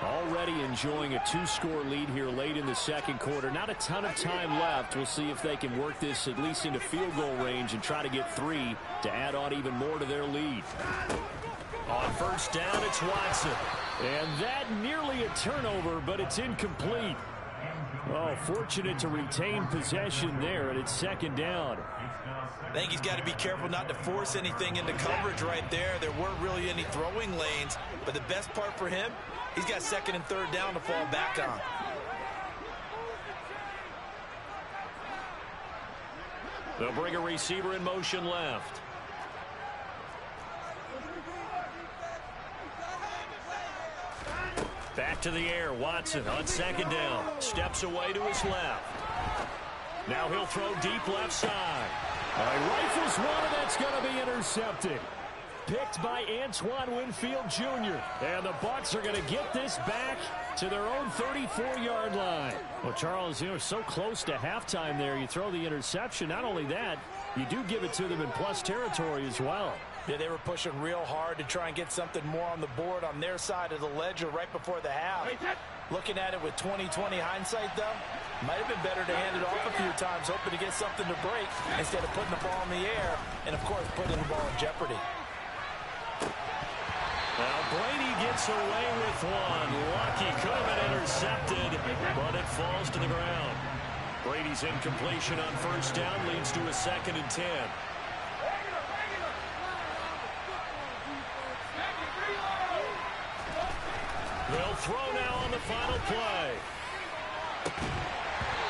Already enjoying a 2-score lead here late in the second quarter. Not a ton of time left. We'll see if they can work this at least into field goal range and try to get 3 to add on even more to their lead. On first down, it's Watson. And that nearly a turnover, but it's incomplete. Oh, fortunate to retain possession there, and it's 2nd down. I think he's got to be careful not to force anything into coverage right there. There weren't really any throwing lanes, but the best part for him, he's got 2nd and 3rd down to fall back on. They'll bring a receiver in motion left. Back to the air. Watson on 2nd down. Steps away to his left. Now he'll throw deep left side. Rifles one, and that's going to be intercepted. Picked by Antoine Winfield Jr. And the Bucs are going to get this back to their own 34-yard line. Well, Charles, so close to halftime there. You throw the interception. Not only that, you do give it to them in plus territory as well. Yeah, they were pushing real hard to try and get something more on the board on their side of the ledger right before the half. Looking at it with 20/20 hindsight, though, might have been better to hand it off a few times, hoping to get something to break instead of putting the ball in the air and, of course, putting the ball in jeopardy. Now Brady gets away with one. Lucky could have been intercepted, but it falls to the ground. Brady's incompletion on first down leads to a 2nd and 10. They'll throw now on the final play.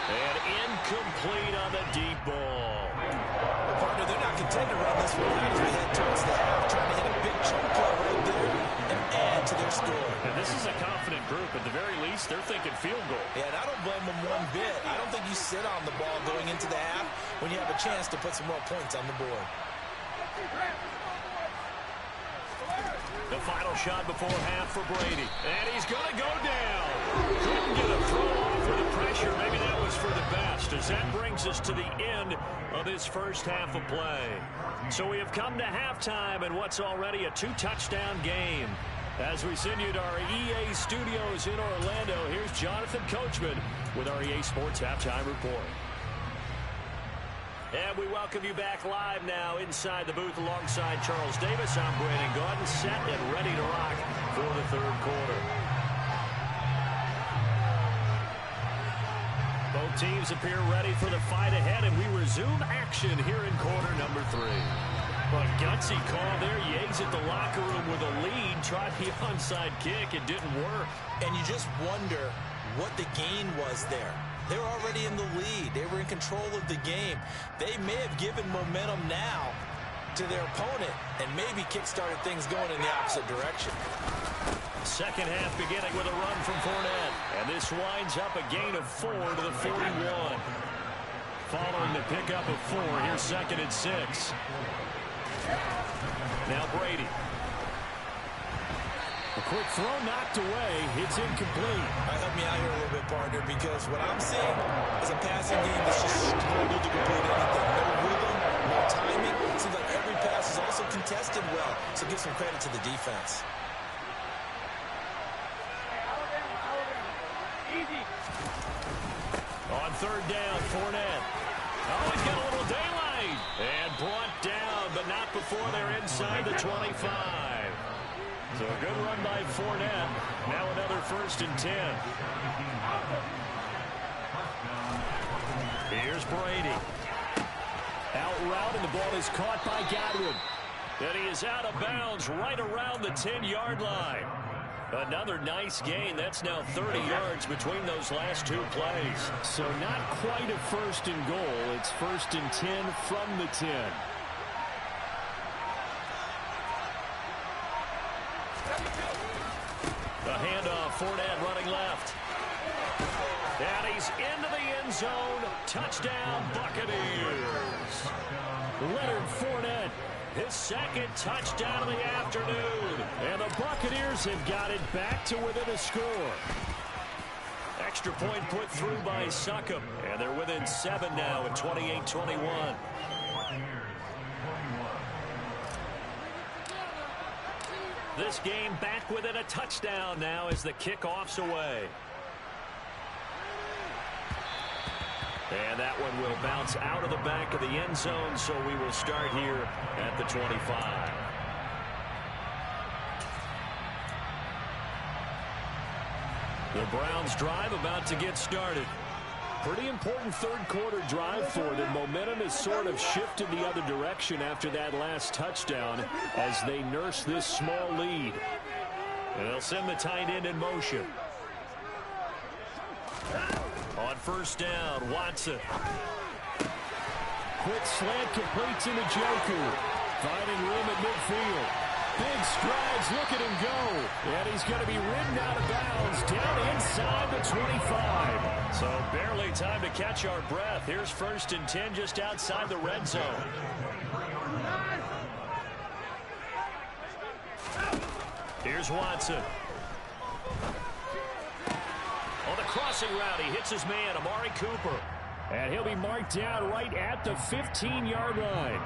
And incomplete on the deep ball. Partner, they're not content to run this one out as we head towards the half, trying to hit a big chunk play right there and add to their score. And this is a confident group. At the very least, they're thinking field goal. Yeah, and I don't blame them one bit. I don't think you sit on the ball going into the half when you have a chance to put some more points on the board. The final shot before half for Brady. And he's going to go down. Couldn't get a throw off with the pressure. Maybe that was for the best, as that brings us to the end of this first half of play. So we have come to halftime in what's already a 2-touchdown game. As we send you to our EA studios in Orlando, here's Jonathan Coachman with our EA Sports Halftime Report. And we welcome you back live now inside the booth alongside Charles Davis. I'm Brandon Gaudin, set and ready to rock for the third quarter. Both teams appear ready for the fight ahead, and we resume action here in quarter number 3. But gutsy call there. Yates at the locker room with a lead. Tried the onside kick. It didn't work. And you just wonder what the gain was there. They were already in the lead. They were in control of the game. They may have given momentum now to their opponent and maybe kick-started things going in the opposite direction. Second half beginning with a run from Fournette. And this winds up a gain of 4 to the 41. Following the pickup of 4, here's 2nd and 6. Now Brady. A quick throw knocked away. It's incomplete. Help me out here a little bit, partner, because what I'm seeing is a passing game that's just struggled to complete anything. No rhythm, no timing. It seems like every pass is also contested well, so give some credit to the defense. On third down. Fournette. Oh, he's got a little daylight. And brought down, but not before they're inside the 25. So a good run by Fournette. Now another 1st and 10. Here's Brady. Out route, and the ball is caught by Godwin. And he is out of bounds right around the 10-yard line. Another nice gain. That's now 30 yards between those last 2 plays. So not quite a 1st and goal. It's 1st and 10 from the 10. The handoff, Fournette running left. And he's into the end zone. Touchdown, Buccaneers. Leonard Fournette, his 2nd touchdown of the afternoon. And the Buccaneers have got it back to within a score. Extra point put through by Succop. And they're within 7 now at 28-21. This game back within a touchdown now as the kickoff's away. And that one will bounce out of the back of the end zone, so we will start here at the 25. The Browns drive about to get started. Pretty important 3rd quarter drive for them. Momentum has sort of shifted the other direction after that last touchdown as they nurse this small lead. And they'll send the tight end in motion. On 1st down, Watson. Quick slant complete to Njoku. Finding room at midfield. Big strides, look at him go. And he's going to be ridden out of bounds down inside the 25. So barely time to catch our breath. Here's 1st and 10 just outside the red zone. Here's Watson. On the crossing route, he hits his man, Amari Cooper. And he'll be marked down right at the 15-yard line.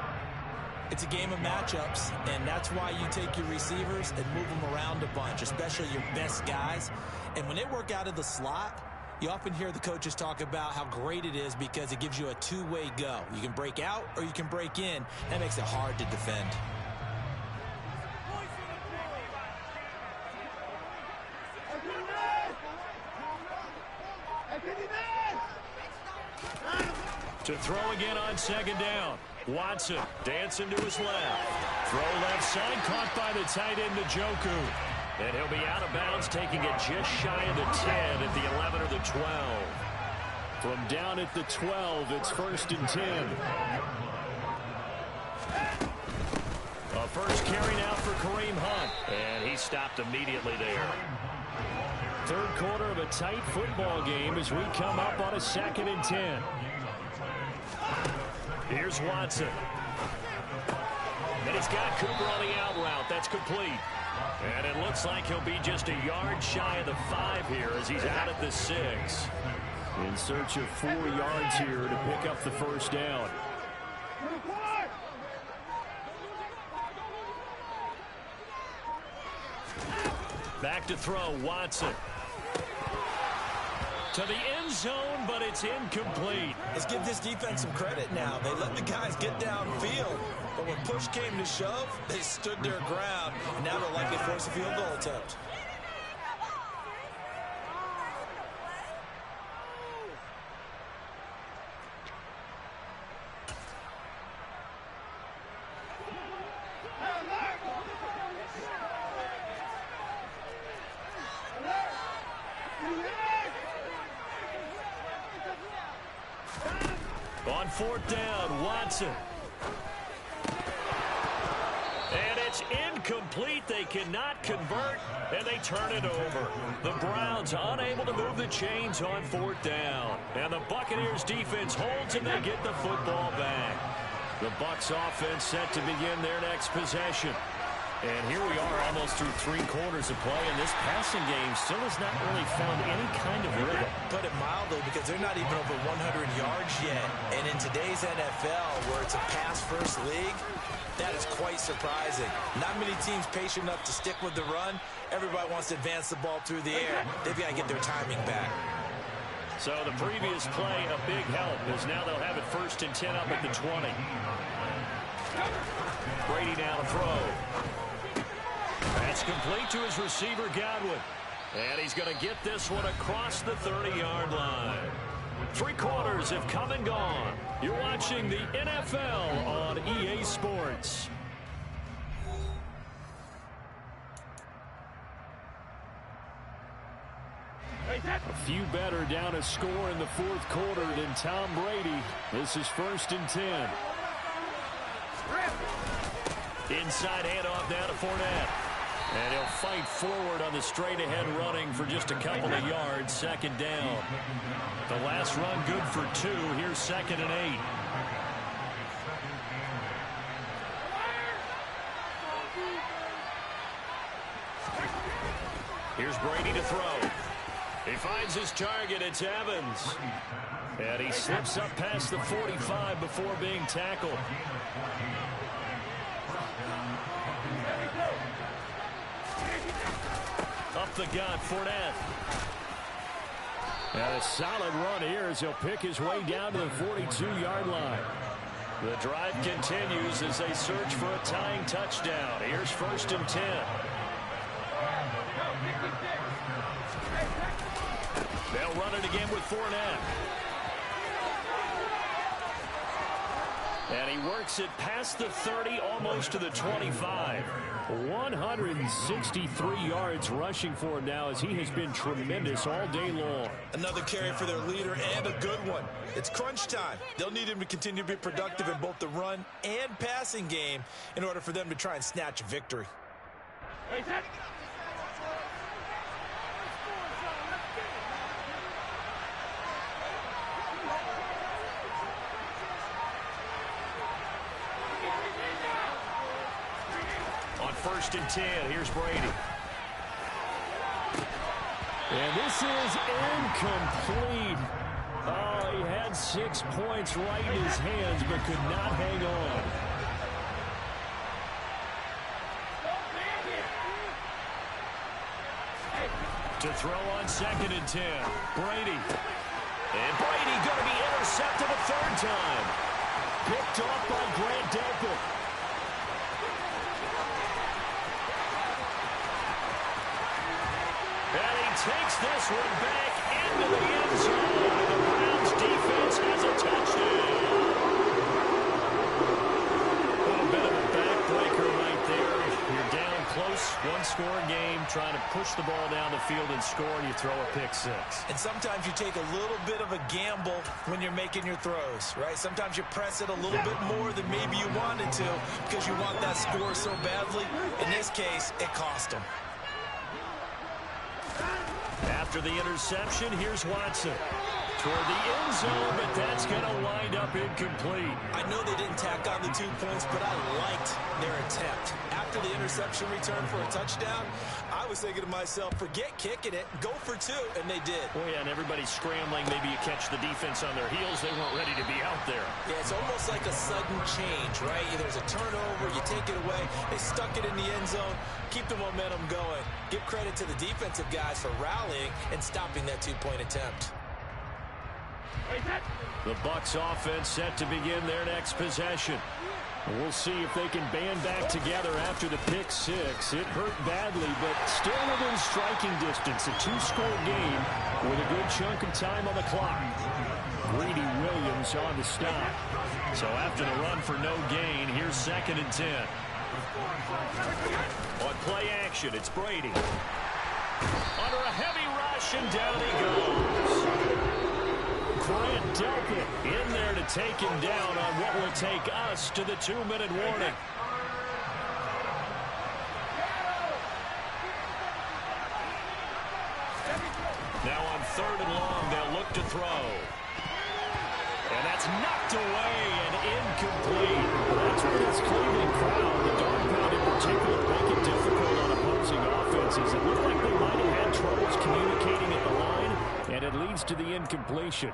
It's a game of matchups, and that's why you take your receivers and move them around a bunch, especially your best guys. And when they work out of the slot, you often hear the coaches talk about how great it is because it gives you a two-way go. You can break out or you can break in. That makes it hard to defend. To throw again on 2nd down. Watson dancing to his left. Throw left side, caught by the tight end Njoku. And he'll be out of bounds, taking it just shy of the 10 at the 11 or the 12. From down at the 12, it's 1st and 10. A first carry now for Kareem Hunt. And he stopped immediately there. 3rd quarter of a tight football game as we come up on a 2nd and 10. Here's Watson. And he's got Cooper on the out route. That's complete. And it looks like he'll be just a yard shy of the 5 here as he's out at the 6. In search of 4 yards here to pick up the 1st down. Back to throw, Watson. To the end zone, but it's incomplete. Let's give this defense some credit now. They let the guys get downfield, but when push came to shove, they stood their ground, and now they'll likely force a field goal attempt. On 4th down, Watson. And it's incomplete. They cannot convert, and they turn it over. The Browns unable to move the chains on 4th down. And the Buccaneers defense holds, and they get the football back. The Bucs offense set to begin their next possession. And here we are almost through 3 quarters of play, and this passing game still has not really found any kind of rhythm. Put it mildly, because they're not even over 100 yards yet. And in today's NFL, where it's a pass-first league, that is quite surprising. Not many teams patient enough to stick with the run. Everybody wants to advance the ball through the air. They've got to get their timing back. So the previous play, a big help, as now they'll have it 1st and 10 up at the 20. Brady now to throw. That's complete to his receiver, Godwin. And he's going to get this one across the 30-yard line. 3 quarters have come and gone. You're watching the NFL on EA Sports. A few better down a score in the 4th quarter than Tom Brady. This is 1st and 10. Inside handoff now to Fournette. And he'll fight forward on the straight-ahead running for just a couple of yards. 2nd down. The last run good for 2. Here's 2nd and 8. Here's Brady to throw. He finds his target. It's Evans. And he slips up past the 45 before being tackled. Up the gut, Fournette. And a solid run here as he'll pick his way down to the 42-yard line. The drive continues as they search for a tying touchdown. Here's 1st and 10. They'll run it again with Fournette. And he works it past the 30, almost to the 25. 163 yards rushing for him now as he has been tremendous all day long. Another carry for their leader and a good one. It's crunch time. They'll need him to continue to be productive in both the run and passing game in order for them to try and snatch a victory. On 1st and 10, here's Brady. And this is incomplete. Oh, he had 6 points right in his hands, but could not hang on. To throw on 2nd and 10, Brady. And Brady going to be intercepted a 3rd time. Picked off by Grant Delpit. And he takes this one back into the end zone. The Browns defense has a touchdown. A little bit of a backbreaker right there. You're down close, 1-score game, trying to push the ball down the field and score, and you throw a pick 6. And sometimes you take a little bit of a gamble when you're making your throws, right? Sometimes you press it a little bit more than maybe you wanted to because you want that score so badly. In this case, it cost them. After the interception, here's Watson. Toward the end zone, but that's going to wind up incomplete. I know they didn't tack on the 2 points, but I liked their attempt. After the interception return for a touchdown, I was thinking to myself, forget kicking it, go for 2, and they did. Oh, yeah, and everybody's scrambling. Maybe you catch the defense on their heels. They weren't ready to be out there. Yeah, it's almost like a sudden change, right? There's a turnover, you take it away, they stuck it in the end zone, keep the momentum going. Give credit to the defensive guys for rallying and stopping that 2-point attempt. The Bucs offense set to begin their next possession. We'll see if they can band back together after the pick 6. It hurt badly, but still within striking distance. A 2-score game with a good chunk of time on the clock. Greedy Williams on the stop. So after the run for no gain, here's 2nd and 10. On play action, it's Brady. Under a heavy rush, and down he goes. Grant Delpit in there to take him down on what will take us to the 2-minute warning. Now on 3rd and long, they'll look to throw. And that's knocked away and incomplete. That's where this Cleveland crowd, the dog pound in particular, make it difficult on opposing offenses. It looked like they might have had troubles communicating at the line, and it leads to the incompletion.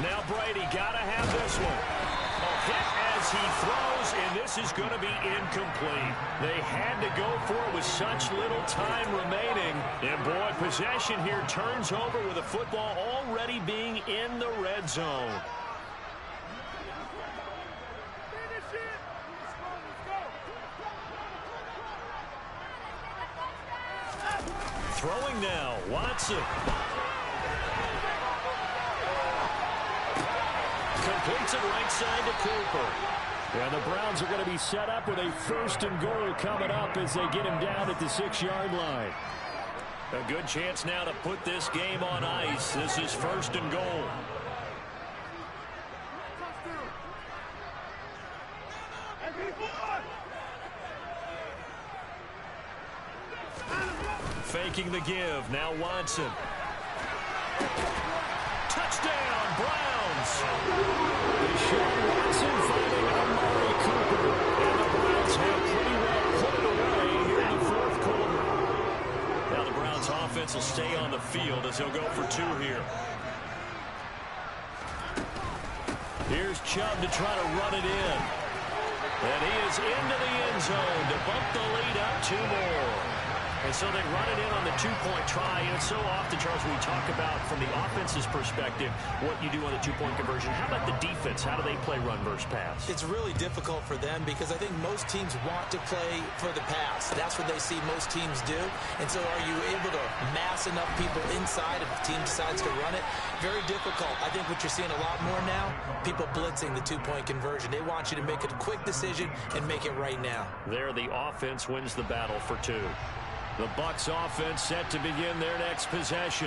Now Brady got to have this one. A hit as he throws, and this is going to be incomplete. They had to go for it with such little time remaining. And, boy, possession here turns over with the football already being in the red zone. Throwing now, Watson. Completes it right side to Cooper. And the Browns are going to be set up with a 1st and goal coming up as they get him down at the 6-yard line. A good chance now to put this game on ice. This is 1st and goal. Faking the give. Now Watson. Touchdown, Browns. Deshaun Watson finding Amari Cooper. And the Browns have pretty well put it away here in the 4th quarter. Now the Browns offense will stay on the field as he'll go for 2 here. Here's Chubb to try to run it in. And he is into the end zone to bump the lead up 2 more. And so they run it in on the 2-point try. And so often, Charles, we talk about from the offense's perspective what you do on the 2-point conversion. How about the defense? How do they play run versus pass? It's really difficult for them because I think most teams want to play for the pass. That's what they see most teams do. And so are you able to mass enough people inside if the team decides to run it? Very difficult. I think what you're seeing a lot more now, people blitzing the 2-point conversion. They want you to make a quick decision and make it right now. There, the offense wins the battle for 2. The Bucs offense set to begin their next possession.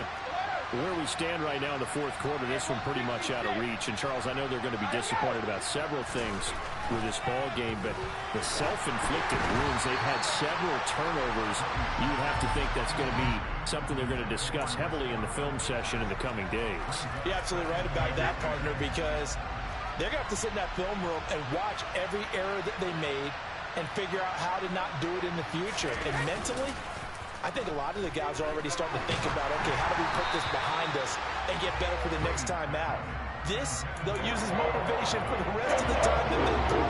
Where we stand right now in the 4th quarter, this one pretty much out of reach. And, Charles, I know they're going to be disappointed about several things with this ball game, but the self-inflicted wounds, they've had several turnovers. You would have to think that's going to be something they're going to discuss heavily in the film session in the coming days. You're absolutely right about that, partner, because they're going to have to sit in that film room and watch every error that they made and figure out how to not do it in the future. And mentally, I think a lot of the guys are already starting to think about, okay, how do we put this behind us and get better for the next time out? This, they'll use as motivation for the rest of the time that they play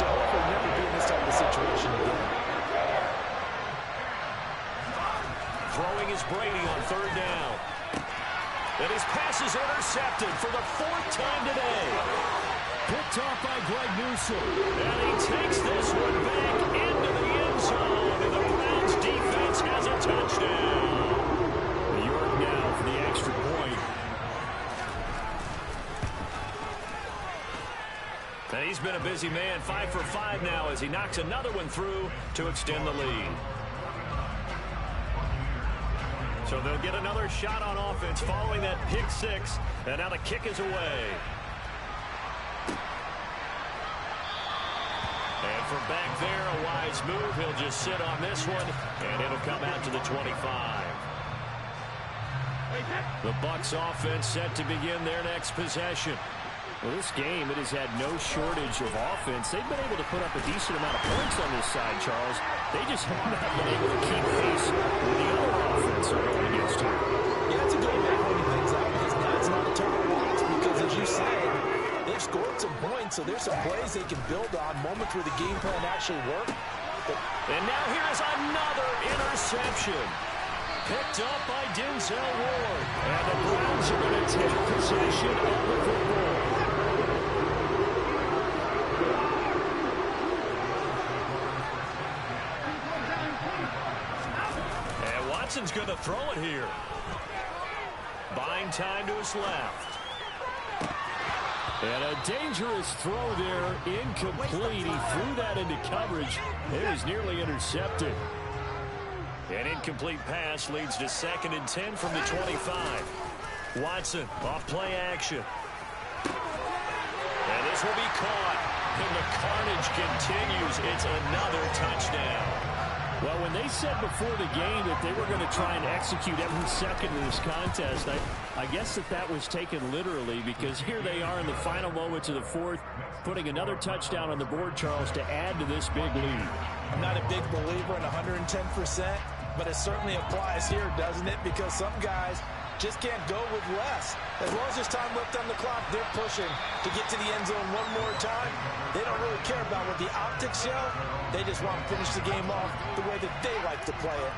to hopefully never be in this type of situation again. Throwing is Brady on 3rd down. And his pass is intercepted for the 4th time today. Picked off by Greg Newsome. And he takes this one back into the end zone. And the Browns defense has a touchdown. York now for the extra point. And he's been a busy man. 5 for 5 now as he knocks another one through to extend the lead. So they'll get another shot on offense following that pick 6. And now the kick is away. And from back there, a wise move. He'll just sit on this one, and it'll come out to the 25. The Bucs offense set to begin their next possession. Well, this game, it has had no shortage of offense. They've been able to put up a decent amount of points on this side, Charles. They just have not been able to keep pace with the other offense they're going against here. Yeah, it's a good way of pointing things out because now it's not a total loss because, as you said, they've scored some points, so there's some plays they can build on, moments where the game plan actually worked. And now here is another interception. Picked up by Denzel Ward. And the Browns are going to take possession of the football. And Watson's going to throw it here. Buying time to his left. And a dangerous throw there, incomplete. He threw that into coverage. It was nearly intercepted. An incomplete pass leads to 2nd and 10 from the 25. Watson off play action. And this will be caught. And the carnage continues. It's another touchdown. Well, when they said before the game that they were going to try and execute every second of this contest, I guess that was taken literally because here they are in the final moments of the 4th, putting another touchdown on the board, Charles, to add to this big lead. I'm not a big believer in 110%, but it certainly applies here, doesn't it? Because some guys just can't go with less. As long as there's time left on the clock, they're pushing to get to the end zone one more time. They don't really care about what the optics show. They just want to finish the game off the way that they like to play it.